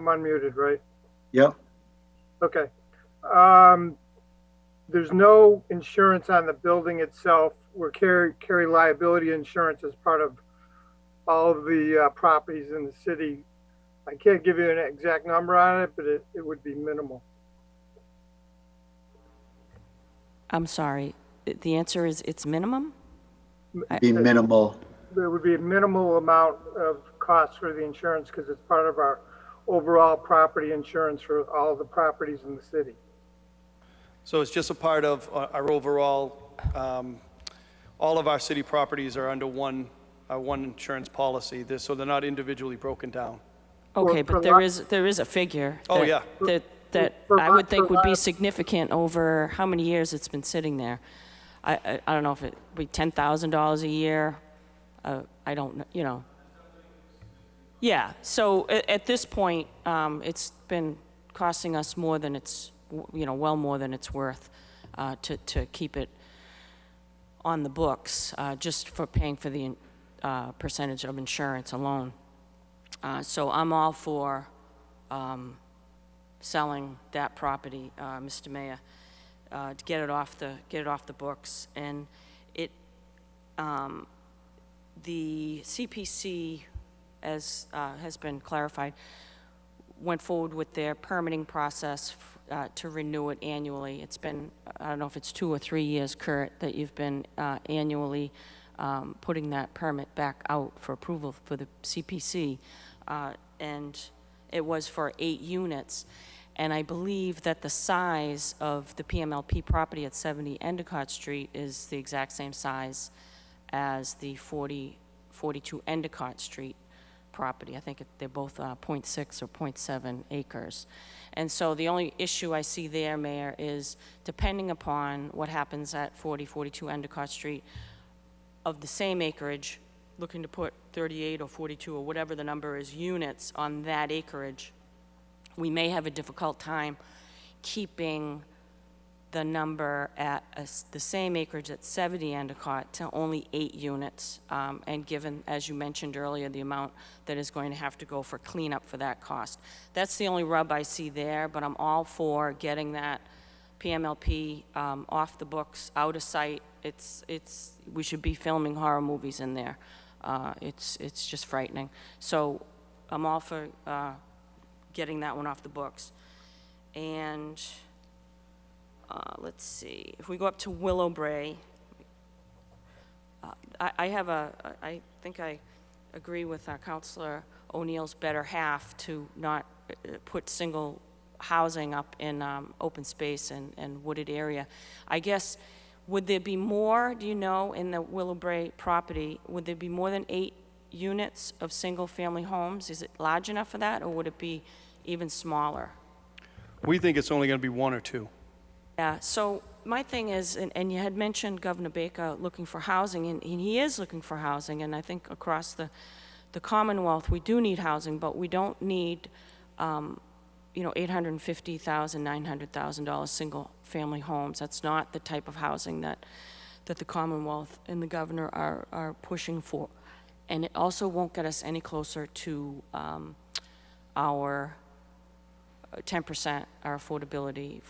unmuted, right? Yep. Okay. There's no insurance on the building itself. We're carry liability insurance as part of all of the properties in the city. I can't give you an exact number on it, but it would be minimal. I'm sorry. The answer is it's minimum? Be minimal. There would be a minimal amount of cost for the insurance because it's part of our overall property insurance for all the properties in the city. So it's just a part of our overall, all of our city properties are under one insurance policy, so they're not individually broken down. Okay, but there is a figure. Oh, yeah. That I would think would be significant over how many years it's been sitting there. I don't know if it would be $10,000 a year. I don't know, you know. Yeah, so at this point, it's been costing us more than it's, well more than it's worth to keep it on the books, just for paying for the percentage of insurance alone. So I'm all for selling that property, Mr. Mayor, to get it off the books. And the CPC, as has been clarified, went forward with their permitting process to renew it annually. It's been, I don't know if it's 2 or 3 years, Kurt, that you've been annually putting that permit back out for approval for the CPC. And it was for 8 units. And I believe that the size of the PMLP property at 70 Endicott Street is the exact same size as the 42 Endicott Street property. I think they're both 0.6 or 0.7 acres. And so the only issue I see there, Mayor, is depending upon what happens at 42 Endicott Street, of the same acreage, looking to put 38 or 42 or whatever the number is, units on that acreage, we may have a difficult time keeping the number at the same acreage at 70 Endicott to only 8 units. And given, as you mentioned earlier, the amount that is going to have to go for cleanup for that cost. That's the only rub I see there, but I'm all for getting that PMLP off the books, out of sight. We should be filming horror movies in there. It's just frightening. So I'm all for getting that one off the books. And let's see, if we go up to Willowbrae, I think I agree with Councilor O'Neill's better half to not put single housing up in open space and wooded area. I guess, would there be more, do you know, in the Willowbrae property, would there be more than 8 units of single-family homes? Is it large enough for that, or would it be even smaller? We think it's only going to be 1 or 2. Yeah, so my thing is, and you had mentioned Governor Baker looking for housing, and he is looking for housing, and I think across the Commonwealth, we do need housing, but we don't need, $850,000, $900,000 single-family homes. That's not the type of housing that the Commonwealth and the governor are pushing for. And it also won't get us any closer to our 10%, our affordability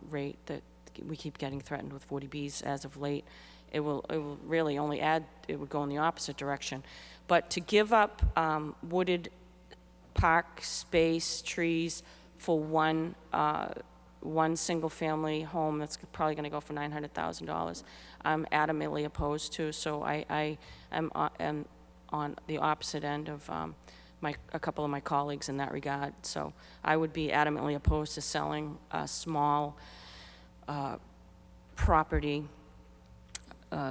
rate that we keep getting threatened with 40Bs as of late. It will really only add, it would go in the opposite direction. But to give up wooded park space, trees for one single-family home that's probably going to go for $900,000, I'm adamantly opposed to. So I am on the opposite end of a couple of my colleagues in that regard. So I would be adamantly opposed to selling a small property,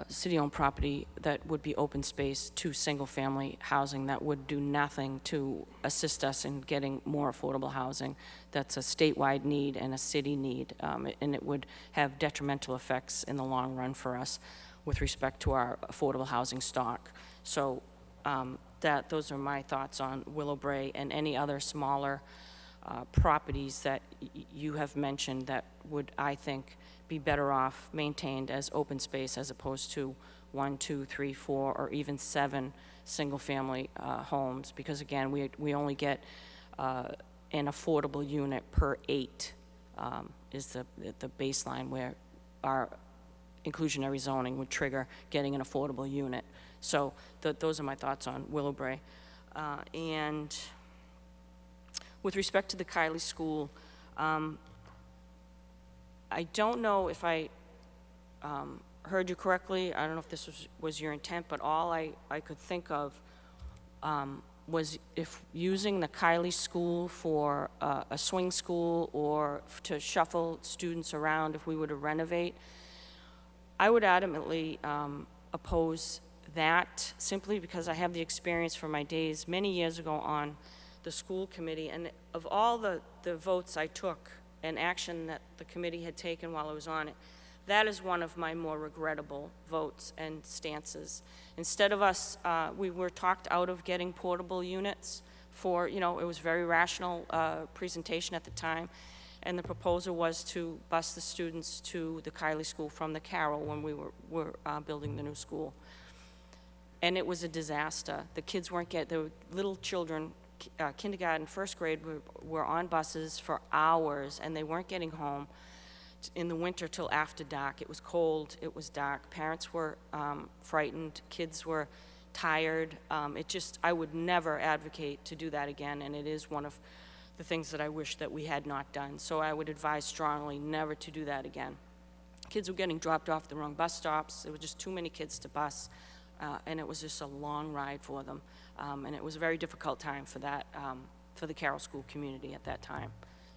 city-owned property that would be open space to single-family housing that would do nothing to assist us in getting more affordable housing. That's a statewide need and a city need, and it would have detrimental effects in the long run for us with respect to our affordable housing stock. So those are my thoughts on Willowbrae and any other smaller properties that you have mentioned that would, I think, be better off maintained as open space as opposed to 1, 2, 3, 4, or even 7 single-family homes. Because again, we only get an affordable unit per 8 is the baseline where our inclusionary zoning would trigger getting an affordable unit. So those are my thoughts on Willowbrae. And with respect to the Kylie School, I don't know if I heard you correctly. I don't know if this was your intent, but all I could think of was if using the Kylie School for a swing school or to shuffle students around if we were to renovate, I would adamantly oppose that simply because I have the experience from my days many years ago on the school committee, and of all the votes I took and action that the committee had taken while I was on it, that is one of my more regrettable votes and stances. Instead of us, we were talked out of getting portable units for, it was very rational presentation at the time, and the proposal was to bus the students to the Kylie School from the Carroll when we were building the new school. And it was a disaster. The kids weren't the little children, kindergarten, first grade, were on buses for hours, and they weren't getting home in the winter till after dark. It was cold, it was dark. Parents were frightened, kids were tired. I would never advocate to do that again, and it is one of the things that I wish that we had not done. So I would advise strongly never to do that again. Kids were getting dropped off at the wrong bus stops. There were just too many kids to bus, and it was just a long ride for them. And it was a very difficult time for that, for the Carroll School community at that time.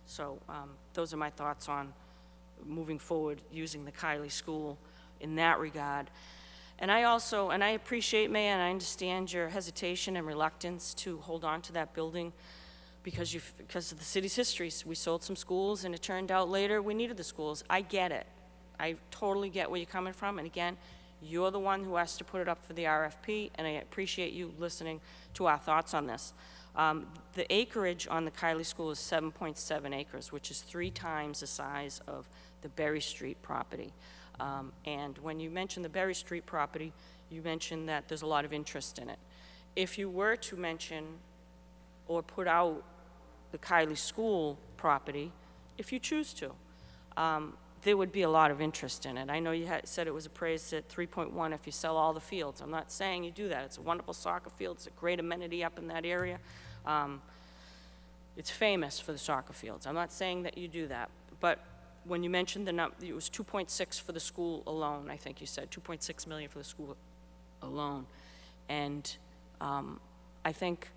So those are my thoughts on moving forward using the Kylie School in that regard. And I appreciate, Mayor, and I understand your hesitation and reluctance to hold on to that building because of the city's history. We sold some schools, and it turned out later we needed the schools. I get it. I totally get where you're coming from. And again, You're the one who has to put it up for the RFP, and I appreciate you listening to our thoughts on this. The acreage on the Kylie School is 7.7 acres, which is 3 times the size of the Berry Street property. And when you mention the Berry Street property, you mentioned that there's a lot of interest in it. If you were to mention or put out the Kylie School property, if you choose to, there would be a lot of interest in it. I know you said it was appraised at 3.1 if you sell all the fields. I'm not saying you do that. It's a wonderful soccer field. It's a great amenity up in that area. It's famous for the soccer fields. I'm not saying that you do that. But when you mentioned the number, it was 2.6 for the school alone, I think you said, 2.6 million for the school alone. And I think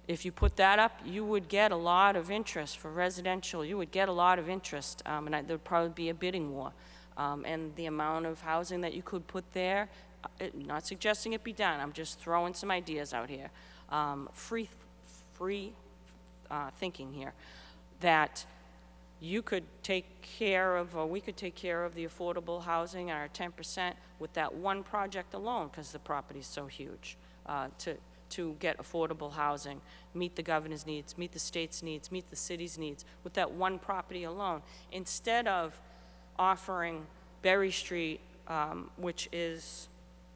if you put that up, you would get a lot of interest for residential. You would get a lot of interest, and there would probably be a bidding war. And the amount of housing that you could put there, not suggesting it be done, I'm just throwing some ideas out here. Free thinking here, that you could take care of, or we could take care of the affordable housing, our 10%, with that one project alone, because the property's so huge, to get affordable housing, meet the governor's needs, meet the state's needs, meet the city's needs, with that one property alone, instead of offering Berry Street, which is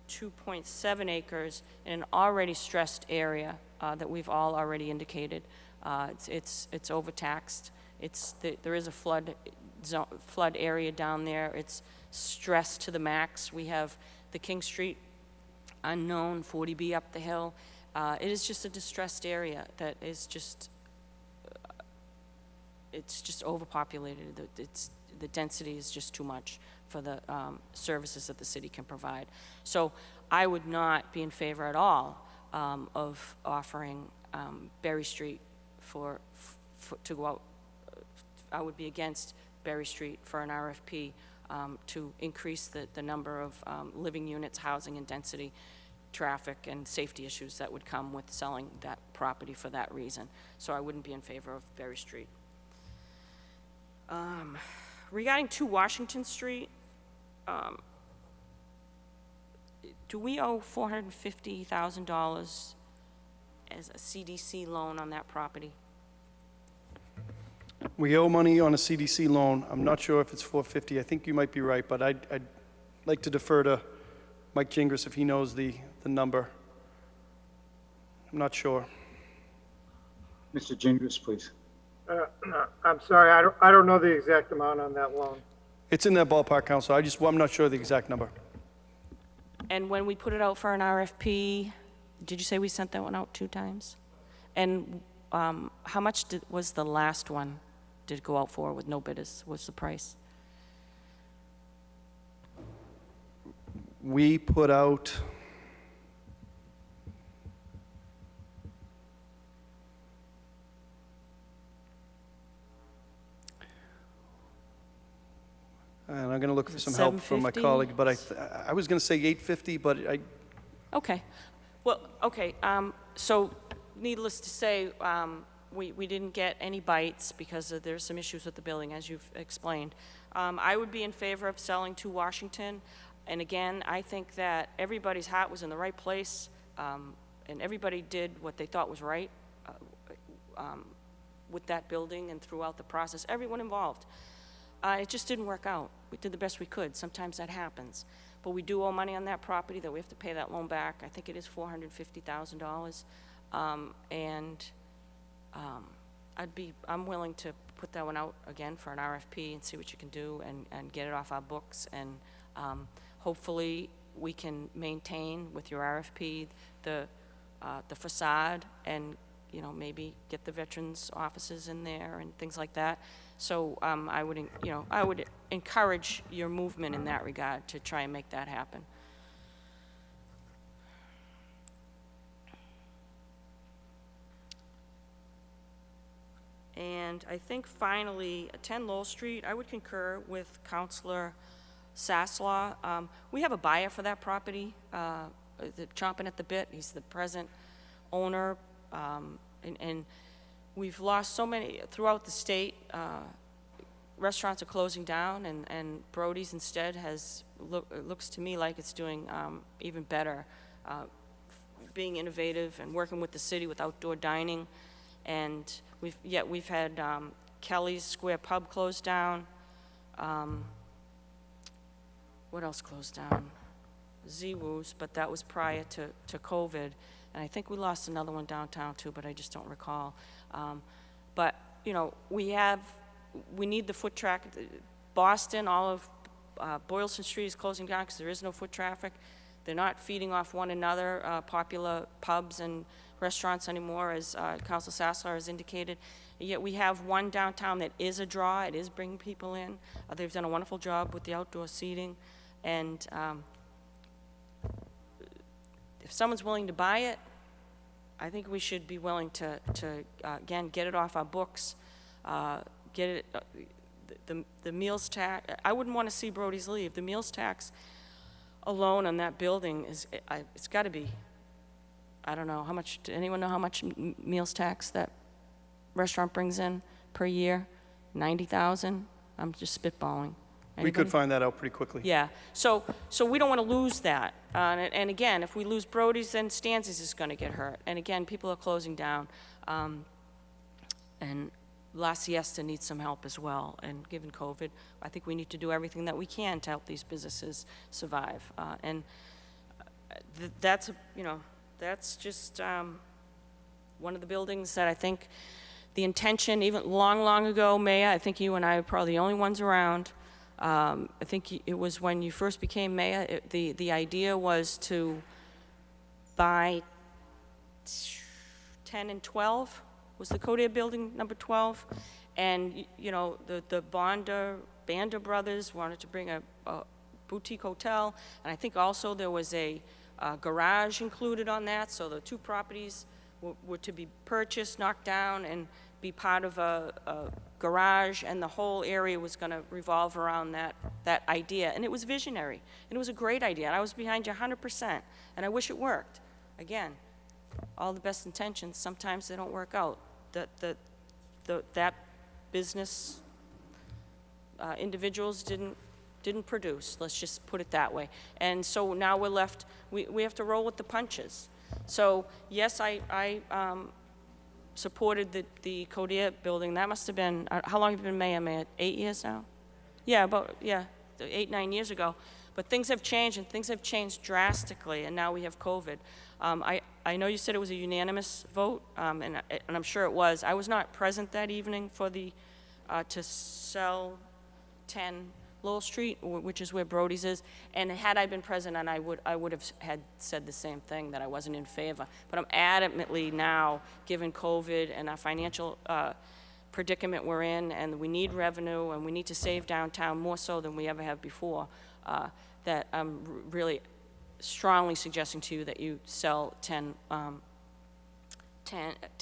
2.7 acres in an already stressed area that we've all already indicated. It's overtaxed. There is a flood area down there. It's stressed to the max. We have the King Street unknown, 40B up the hill. It is just a distressed area that is just, it's just overpopulated. The density is just too much for the services that the city can provide. So I would not be in favor at all of offering Berry Street to go out. I would be against Berry Street for an RFP to increase the number of living units, housing and density, traffic and safety issues that would come with selling that property for that reason. So I wouldn't be in favor of Berry Street. Regarding 2 Washington Street, do we owe $450,000 as a CDC loan on that property? We owe money on a CDC loan. I'm not sure if it's 450. I think you might be right, but I'd like to defer to Mike Gingras if he knows the number. I'm not sure. Mr. Gingras, please. I'm sorry, I don't know the exact amount on that loan. It's in that ballpark, Council. I'm not sure the exact number. And when we put it out for an RFP, did you say we sent that one out 2 times? And how much was the last one did go out for with no bidders? What's the price? We put out, and I'm going to look for some help from my 750? colleague, but I was going to say 850, but Okay. Well, okay, so needless to say, we didn't get any bites because there's some issues with the building, as you've explained. I would be in favor of selling to Washington. And again, I think that everybody's heart was in the right place, and everybody did what they thought was right with that building and throughout the process, everyone involved. It just didn't work out. We did the best we could. Sometimes that happens. But we do owe money on that property that we have to pay that loan back. I think it is $450,000. I'm willing to put that one out again for an RFP and see what you can do and get it off our books. And hopefully we can maintain with your RFP the facade and, you know, maybe get the veterans offices in there and things like that. So I would encourage your movement in that regard to try and make that happen. And I think finally, 10 Lowell Street, I would concur with Councilor Sasslaw. We have a buyer for that property, chomping at the bit. He's the present owner, and we've lost so many throughout the state. Restaurants are closing down, and Brody's instead has it looks to me like it's doing even better, being innovative and working with the city with outdoor dining. And we've had Kelly's Square Pub closed down. What else closed down? Z-Woo's, but that was prior to COVID. And I think we lost another one downtown too, but I just don't recall. But, you know, we need the foot traffic. Boston, all of Boylston Street is closing down because there is no foot traffic. They're not feeding off one another, popular pubs and restaurants anymore, as Council Sassler has indicated. Yet we have one downtown that is a draw. It is bringing people in. They've done a wonderful job with the outdoor seating. And if someone's willing to buy it, I think we should be willing to again, get it off our books, get it, the meals tax. I wouldn't want to see Brody's leave. The meals tax alone on that building it's got to be, I don't know, how much, does anyone know how much meals tax that restaurant brings in per year? 90,000? I'm just spitballing. We could find that out pretty quickly. Yeah, so we don't want to lose that. And again, if we lose Brody's, then Stanzi's is going to get hurt. And again, people are closing down. And La Siesta needs some help as well. And given COVID, I think we need to do everything that we can to help these businesses survive. That's just one of the buildings that I think the intention, even long ago, Mayor, I think you and I are probably the only ones around. I think it was when you first became mayor, the idea was to buy 10 and 12, was the Coder building number 12. And, you know, the Banda brothers wanted to bring a boutique hotel. And I think also there was a garage included on that. So the two properties were to be purchased, knocked down, and be part of a garage, and the whole area was going to revolve around that idea. And it was visionary, and it was a great idea, and I was behind you 100%, and I wish it worked. Again, all the best intentions, sometimes they don't work out. That business individuals didn't produce, let's just put it that way. And so now we're left, we have to roll with the punches. So yes, I supported the Coder building. That must have been, how long have you been mayor? 8 years now? Yeah, about 8, 9 years ago. But things have changed, and things have changed drastically, and now we have COVID. I know you said it was a unanimous vote, and I'm sure it was. I was not present that evening for to sell 10 Lowell Street, which is where Brody's is, and had I been present, and I would have had said the same thing, that I wasn't in favor. But I'm adamantly now, given COVID and our financial predicament we're in, and we need revenue, and we need to save downtown more so than we ever have before, that I'm really strongly suggesting to you that you sell 10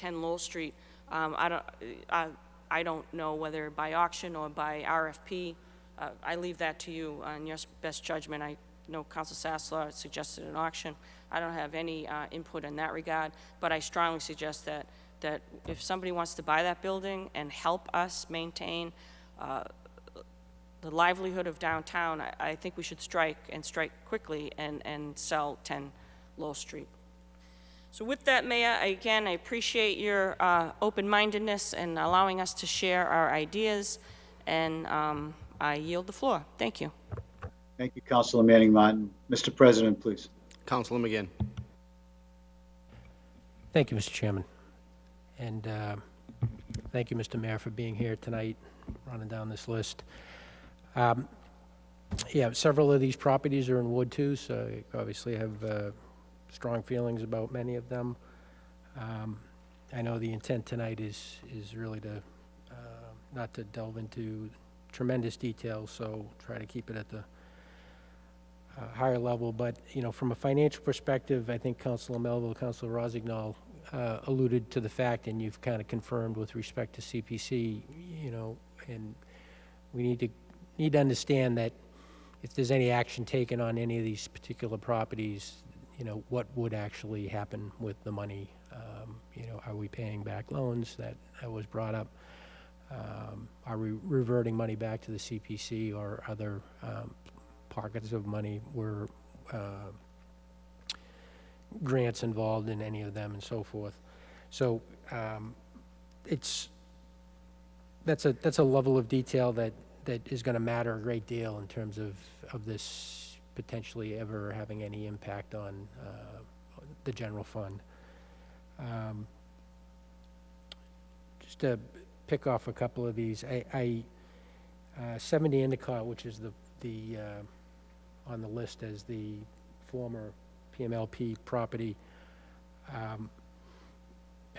Lowell Street. I don't know whether by auction or by RFP. I leave that to you on your best judgment. I know Council Sassler suggested an auction. I don't have any input in that regard, but I strongly suggest that if somebody wants to buy that building and help us maintain the livelihood of downtown, I think we should strike quickly and sell 10 Lowell Street. So with that, Mayor, again, I appreciate your open-mindedness and allowing us to share our ideas, and I yield the floor. Thank you. Thank you, Councilor Manning Martin. Mr. President, please. Councilor McGinn. Thank you, Mr. Chairman. And thank you, Mr. Mayor, for being here tonight, running down this list. Yeah, several of these properties are in Ward 2, so you obviously have strong feelings about many of them. I know the intent tonight is really to not to delve into tremendous detail, so try to keep it at the higher level. But, you know, from a financial perspective, I think Councilor Melville, Councilor Rossignol alluded to the fact, and you've kind of confirmed with respect to CPC, you know, and we need to understand that if there's any action taken on any of these particular properties, you know, what would actually happen with the money? You know, are we paying back loans? That was brought up. Are we reverting money back to the CPC or other pockets of money were grants involved in any of them and so forth. So that's a level of detail that is going to matter a great deal in terms of this potentially ever having any impact on the general fund. Just to pick off a couple of these, 70 Endicott, which is the on the list as the former PMLP property.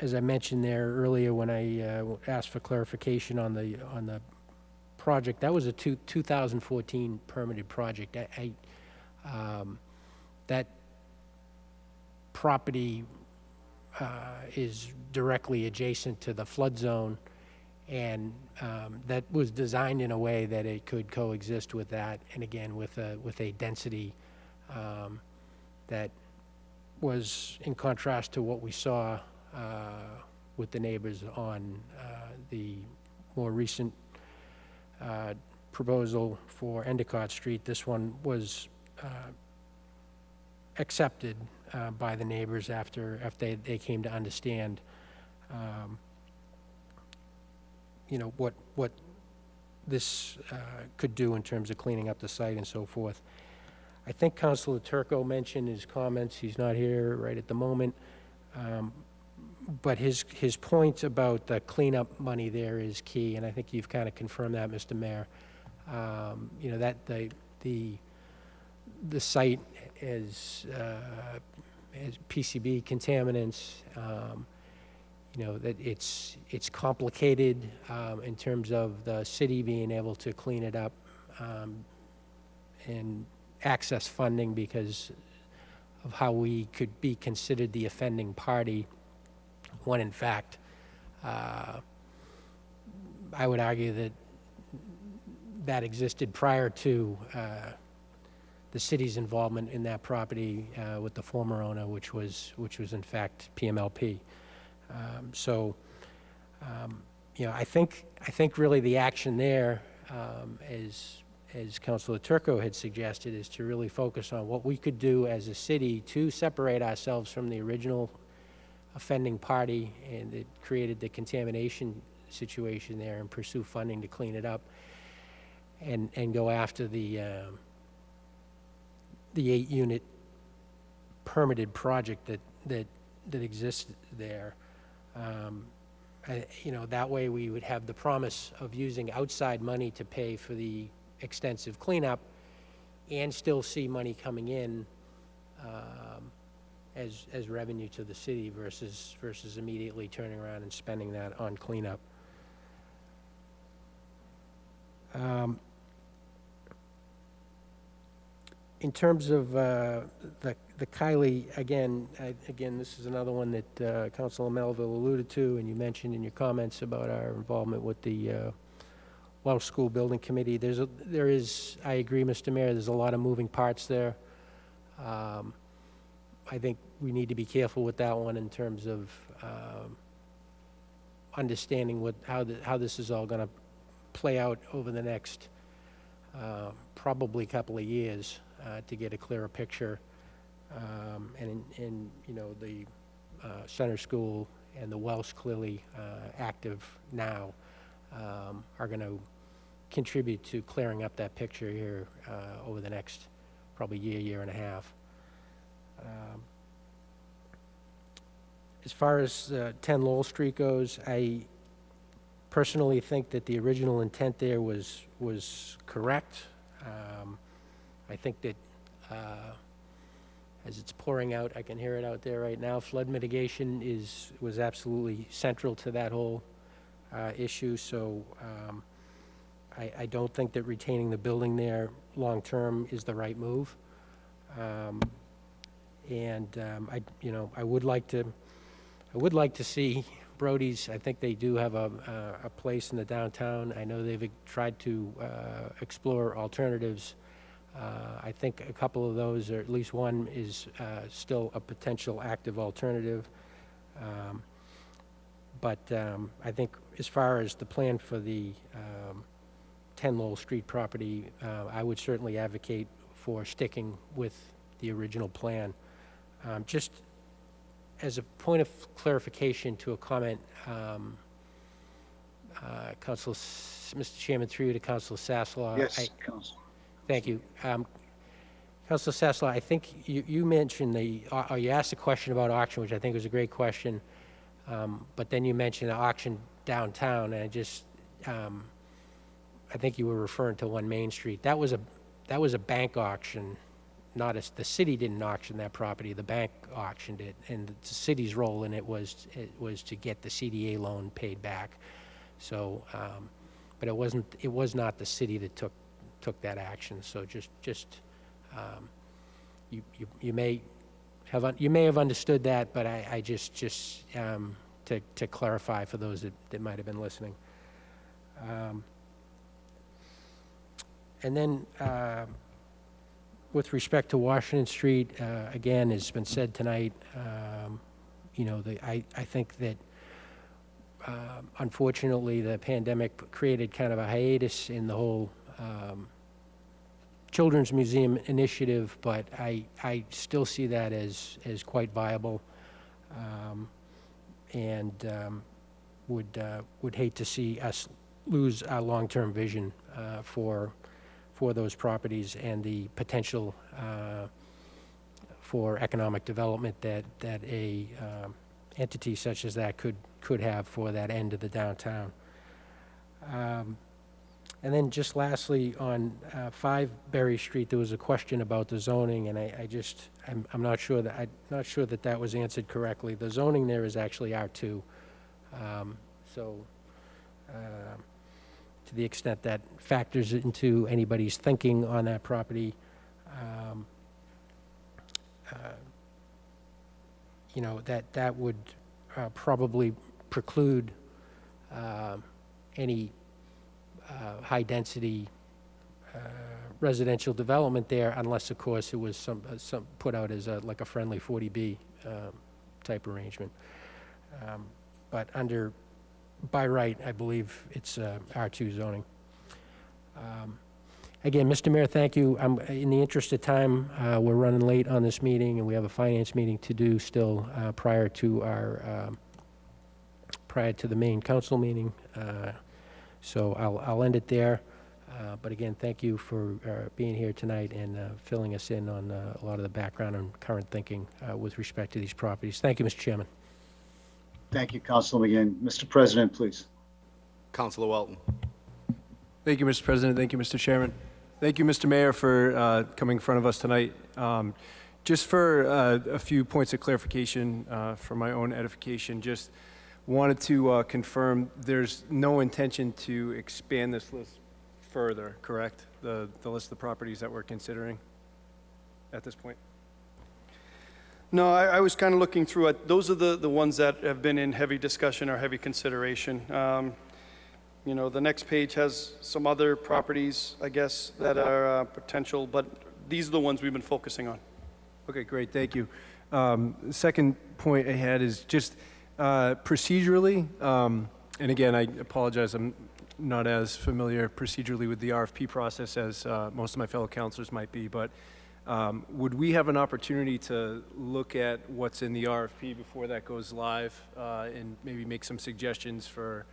As I mentioned there earlier when I asked for clarification on the project, that was a 2014 permitted project. That property is directly adjacent to the flood zone, and that was designed in a way that it could coexist with that, and again with a density that was in contrast to what we saw with the neighbors on the more recent proposal for Endicott Street. This one was accepted by the neighbors after they came to understand what this could do in terms of cleaning up the site and so forth. I think Councilor Turco mentioned his comments. He's not here right at the moment. But his point about the cleanup money there is key, and I think you've kind of confirmed that, Mr. Mayor. That the site is PCB contaminants. That it's complicated in terms of the city being able to clean it up and access funding because of how we could be considered the offending party when in fact I would argue that existed prior to the city's involvement in that property with the former owner, which was in fact PMLP. I think really the action there, as Councilor Turco had suggested, is to really focus on what we could do as a city to separate ourselves from the original offending party, and it created the contamination situation there, and pursue funding to clean it up, and go after the 8-unit permitted project that exists there. That way we would have the promise of using outside money to pay for the extensive cleanup and still see money coming in as revenue to the city versus immediately turning around and spending that on cleanup. In terms of the Kylie, again, this is another one that Councilor Melville alluded to, and you mentioned in your comments about our involvement with the Welsh School Building Committee. There is, I agree, Mr. Mayor, there's a lot of moving parts there. I think we need to be careful with that one in terms of understanding how this is all going to play out over the next probably couple of years to get a clearer picture. And the Center School and the Welsh, clearly active now, are going to contribute to clearing up that picture here over the next probably year and a half. As far as 10 Lowell Street goes, I personally think that the original intent there was correct. I think that as it's pouring out, I can hear it out there right now, flood mitigation was absolutely central to that whole issue. So I don't think that retaining the building there long-term is the right move. I would like to see Brody's. I think they do have a place in the downtown. I know they've tried to explore alternatives. I think a couple of those, or at least one, is still a potential active alternative. But I think as far as the plan for the 10 Lowell Street property, I would certainly advocate for sticking with the original plan. Just as a point of clarification to a comment, Mr. Chairman, through you to Councilor Sasslaw. Yes, Council. Thank you. Councilor Sasslaw, I think you mentioned or you asked a question about auction, which I think was a great question, but then you mentioned the auction downtown, and I think you were referring to 1 Main Street. That was a bank auction, the city didn't auction that property, the bank auctioned it, and the city's role in it was to get the CDA loan paid back. So, but it was not the city that took that action. So you may have understood that, but I just to clarify for those that might have been listening. And then with respect to Washington Street, again, as has been said tonight, I think that unfortunately the pandemic created kind of a hiatus in the whole Children's Museum initiative, but I still see that as quite viable, and would hate to see us lose our long-term vision for those properties and the potential for economic development that a entity such as that could have for that end of the downtown. And then just lastly, on 5 Berry Street, there was a question about the zoning, and I'm not sure that that was answered correctly. The zoning there is actually R2, so to the extent that factors into anybody's thinking on that property, that would probably preclude any high-density residential development there, unless, of course, it was some put out as like a friendly 40B type arrangement. But by right, I believe it's R2 zoning. Again, Mr. Mayor, thank you. In the interest of time, we're running late on this meeting, and we have a finance meeting to do still prior to the main council meeting. So I'll end it there. But again, thank you for being here tonight and filling us in on a lot of the background and current thinking with respect to these properties. Thank you, Mr. Chairman. Thank you, Councilor McGinn. Mr. President, please. Councilor Welton. Thank you, Mr. President. Thank you, Mr. Chairman. Thank you, Mr. Mayor, for coming in front of us tonight. Just for a few points of clarification for my own edification, just wanted to confirm there's no intention to expand this list further, correct? The list of properties that we're considering at this point? No, I was kind of looking through it. Those are the ones that have been in heavy discussion or heavy consideration. The next page has some other properties, I guess, that are potential, but these are the ones we've been focusing on. Okay, great, thank you. Second point I had is just procedurally, and again, I apologize, I'm not as familiar procedurally with the RFP process as most of my fellow councilors might be, but would we have an opportunity to look at what's in the RFP before that goes live and maybe make some suggestions for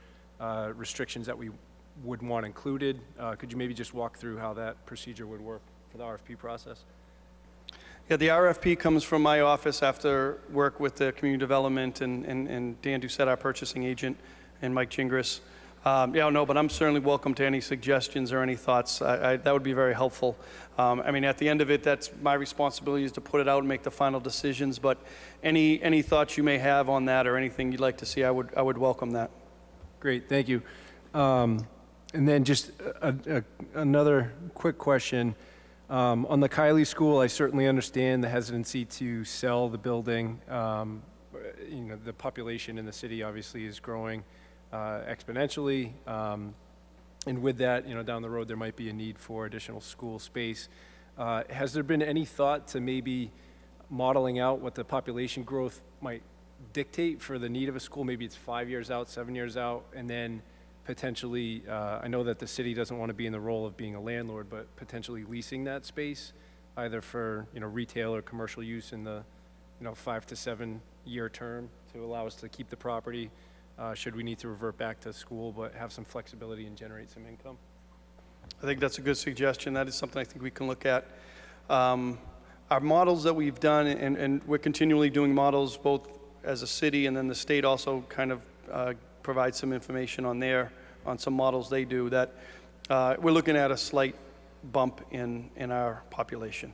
restrictions that we would want included? Could you maybe just walk through how that procedure would work for the RFP process? Yeah, the RFP comes from my office after work with the community development and Dan Doucette, our purchasing agent, and Mike Gingras. But I'm certainly welcome to any suggestions or any thoughts. That would be very helpful. At the end of it, that's my responsibility is to put it out and make the final decisions, but any thoughts you may have on that or anything you'd like to see, I would welcome that. Great, thank you. And then just another quick question. On the Kylie School, I certainly understand the hesitancy to sell the building. The population in the city obviously is growing exponentially. And with that, down the road, there might be a need for additional school space. Has there been any thought to maybe modeling out what the population growth might dictate for the need of a school? Maybe it's 5 years out, 7 years out, and then potentially, I know that the city doesn't want to be in the role of being a landlord, but potentially leasing that space either for, retail or commercial use in the, 5 to 7 year term to allow us to keep the property, should we need to revert back to school, but have some flexibility and generate some income. I think that's a good suggestion. That is something I think we can look at. Our models that we've done, and we're continually doing models both as a city, and then the state also kind of provides some information on some models they do, that we're looking at a slight bump in our population.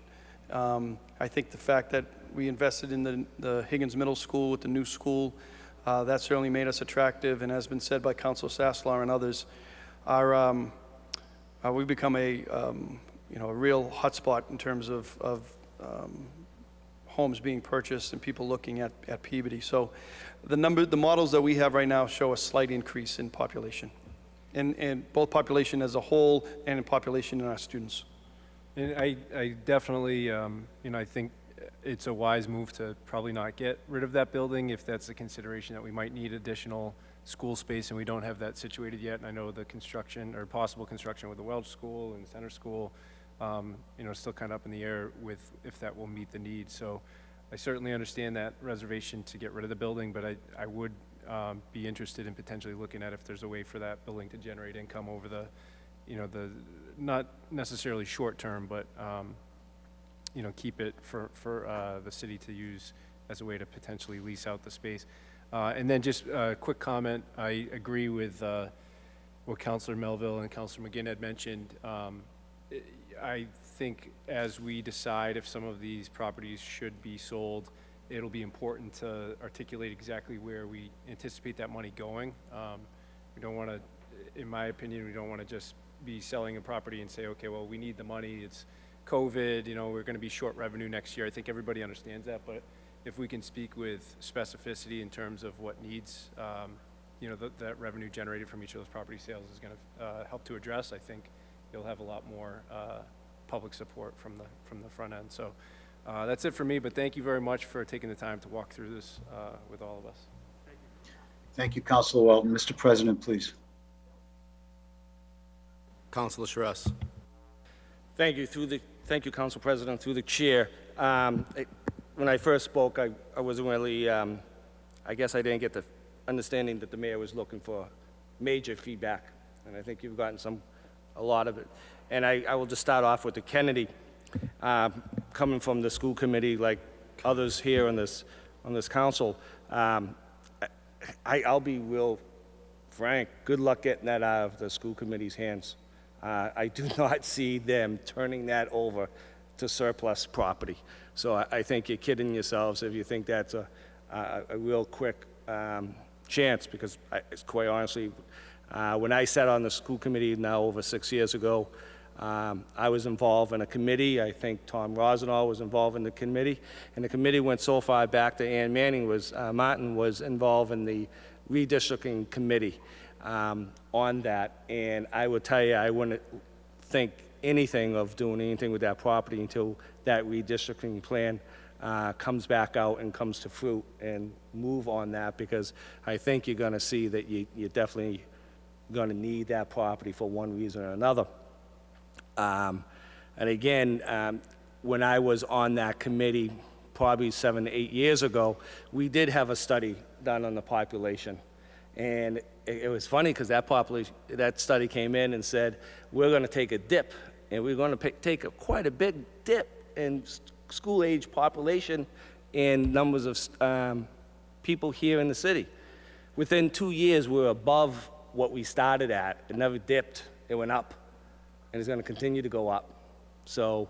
I think the fact that we invested in the Higgins Middle School with the new school, that certainly made us attractive, and has been said by Council Sasslaw and others, we've become a real hotspot in terms of homes being purchased and people looking at Peabody. So the models that we have right now show a slight increase in population, and both population as a whole and in population in our students. And I definitely, I think it's a wise move to probably not get rid of that building if that's a consideration that we might need additional school space and we don't have that situated yet. And I know the construction or possible construction with the Welch School and Center School, still kind of up in the air with if that will meet the need. So I certainly understand that reservation to get rid of the building, but I would be interested in potentially looking at if there's a way for that building to generate income over the not necessarily short term, but keep it for the city to use as a way to potentially lease out the space. And then just a quick comment, I agree with what Councilor Melville and Councilor McGinn had mentioned. I think as we decide if some of these properties should be sold, it'll be important to articulate exactly where we anticipate that money going. We don't want to, in my opinion, we don't want to just be selling a property and say, okay, well, we need the money, it's COVID, we're going to be short revenue next year. I think everybody understands that, but if we can speak with specificity in terms of what needs, that revenue generated from each of those property sales is going to help to address, I think you'll have a lot more public support from the front end. So that's it for me, but thank you very much for taking the time to walk through this with all of us. Thank you, Councilor Welton. Mr. President, please. Councilor Shrestha. Thank you, Council President, through the chair. When I first spoke, I wasn't really, I guess I didn't get the understanding that the mayor was looking for major feedback, and I think you've gotten a lot of it. And I will just start off with the Kennedy, coming from the school committee, like others here on this council. I'll be real frank. Good luck getting that out of the school committee's hands. I do not see them turning that over to surplus property. So I think you're kidding yourselves if you think that's a real quick chance, because quite honestly, when I sat on the school committee now over 6 years ago, I was involved in a committee. I think Tom Rosenau was involved in the committee, and the committee went so far back that Ann Martin was involved in the redistricting committee on that. And I would tell you, I wouldn't think anything of doing anything with that property until that redistricting plan comes back out and comes to fruit, and move on that, because I think you're going to see that you're definitely going to need that property for one reason or another. And again, when I was on that committee probably 7 to 8 years ago, we did have a study done on the population. And it was funny because that study came in and said, we're going to take a dip, and we're going to take quite a big dip in school-age population and numbers of people here in the city. Within 2 years, we were above what we started at. It never dipped. It went up, and it's going to continue to go up. So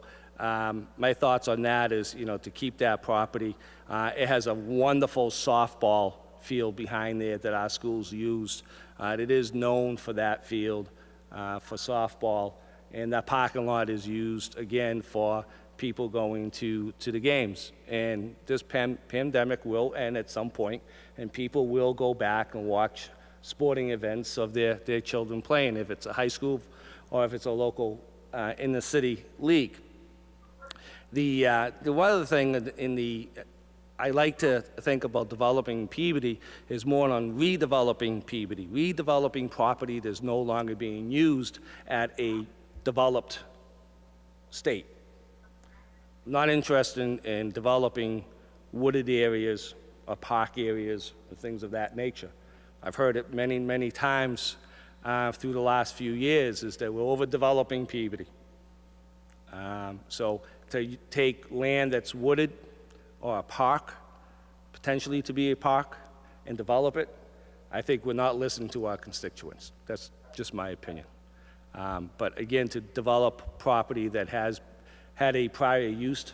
my thoughts on that is, to keep that property. It has a wonderful softball field behind there that our schools used. It is known for that field for softball, and that parking lot is used, again, for people going to the games. And this pandemic will end at some point, and people will go back and watch sporting events of their children playing, if it's a high school or if it's a local in the city league. The one other thing I like to think about developing Peabody is more on redeveloping Peabody, redeveloping property that's no longer being used at a developed state. not interested in developing wooded areas or park areas and things of that nature. I've heard it many, many times through the last few years is that we're overdeveloping Peabody. So to take land that's wooded or a park, potentially to be a park, and develop it, I think we're not listening to our constituents. That's just my opinion. But again, to develop property that has had a prior use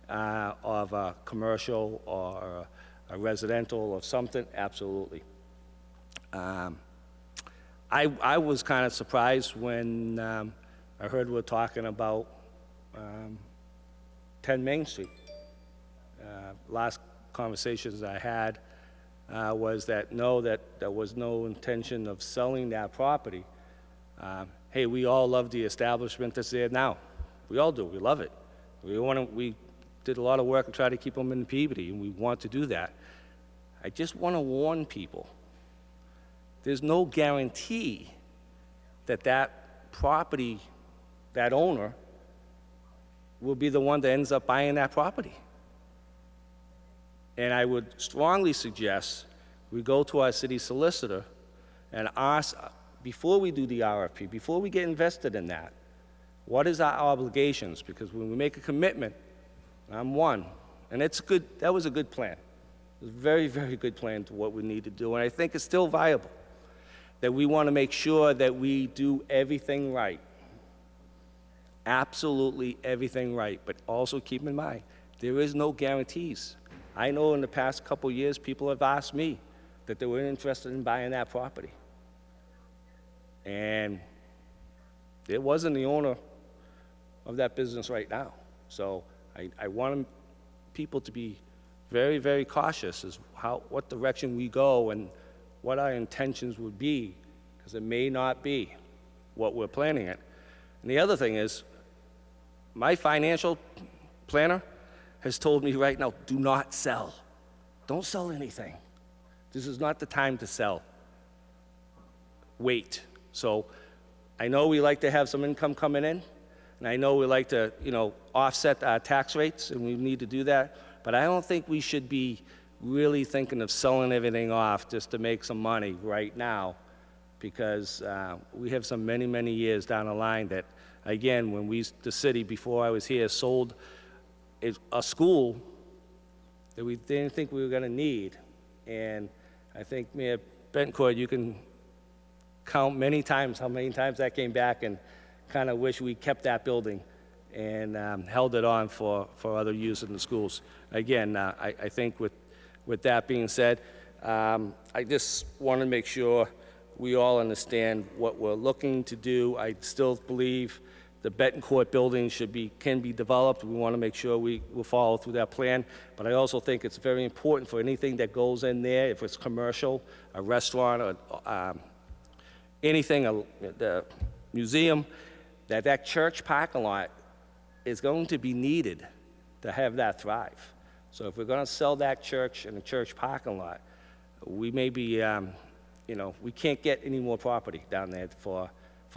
of a commercial or a residential or something, absolutely. I was kind of surprised when I heard we're talking about 10 Main Street. Last conversations I had was that no, that there was no intention of selling that property. Hey, we all love the establishment that's there now. We all do. We love it. We did a lot of work to try to keep them in Peabody, and we want to do that. I just want to warn people. There's no guarantee that that property, that owner, will be the one that ends up buying that property. And I would strongly suggest we go to our city solicitor and ask, before we do the RFP, before we get invested in that, what is our obligations? Because when we make a commitment, I'm one, and it's good. That was a good plan. It was a very, very good plan to what we need to do, and I think it's still viable. That we want to make sure that we do everything right. Absolutely everything right, but also keep in mind, there is no guarantees. I know in the past couple of years, people have asked me that they were interested in buying that property. And it wasn't the owner of that business right now. So I want people to be very, very cautious as what direction we go and what our intentions would be, because it may not be what we're planning it. And the other thing is, my financial planner has told me right now, do not sell. Don't sell anything. This is not the time to sell. Wait. So I know we like to have some income coming in, and I know we like to, offset our tax rates, and we need to do that, but I don't think we should be really thinking of selling everything off just to make some money right now, because we have some many, many years down the line that, again, when the city, before I was here, sold a school that we didn't think we were going to need. And I think, Mayor Bencourt, you can count many times how many times that came back and kind of wish we kept that building and held it on for other use in the schools. Again, I think with that being said, I just want to make sure we all understand what we're looking to do. I still believe the Betancourt building can be developed. We want to make sure we will follow through that plan. But I also think it's very important for anything that goes in there, if it's commercial, a restaurant, or anything, the museum, that church parking lot is going to be needed to have that thrive. So if we're going to sell that church and the church parking lot, we may be, we can't get any more property down there for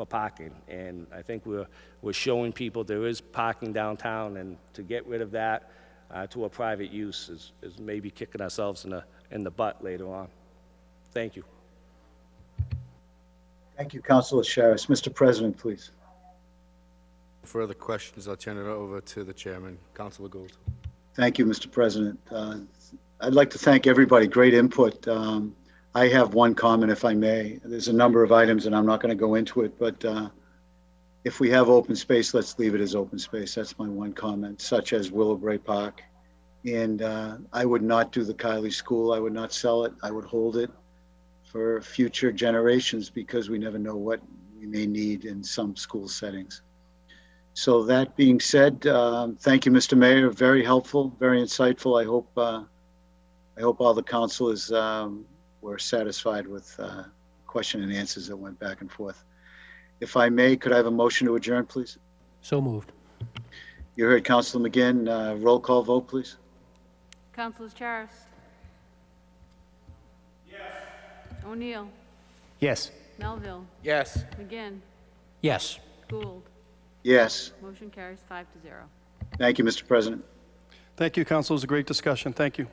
parking. And I think we're showing people there is parking downtown, and to get rid of that to a private use is maybe kicking ourselves in the butt later on. Thank you. Thank you, Councilor Sharris. Mr. President, please. Further questions, I'll turn it over to the chairman. Councilor Gould. Thank you, Mr. President. I'd like to thank everybody. Great input. I have one comment, if I may. There's a number of items, and I'm not going to go into it, but if we have open space, let's leave it as open space. That's my one comment, such as Willowbrae Park. And I would not do the Kylie School. I would not sell it. I would hold it for future generations, because we never know what we may need in some school settings. So that being said, thank you, Mr. Mayor. Very helpful, very insightful. I hope all the councilors were satisfied with question and answers that went back and forth. If I may, could I have a motion to adjourn, please? So moved. You heard Councilor McGinn. Roll call vote, please. Councilors Charis. Yes. O'Neill. Yes. Melville. Yes. McGinn. Yes. Gould. Yes. Motion carries 5-0. Thank you, Mr. President. Thank you, council. It was a great discussion. Thank you.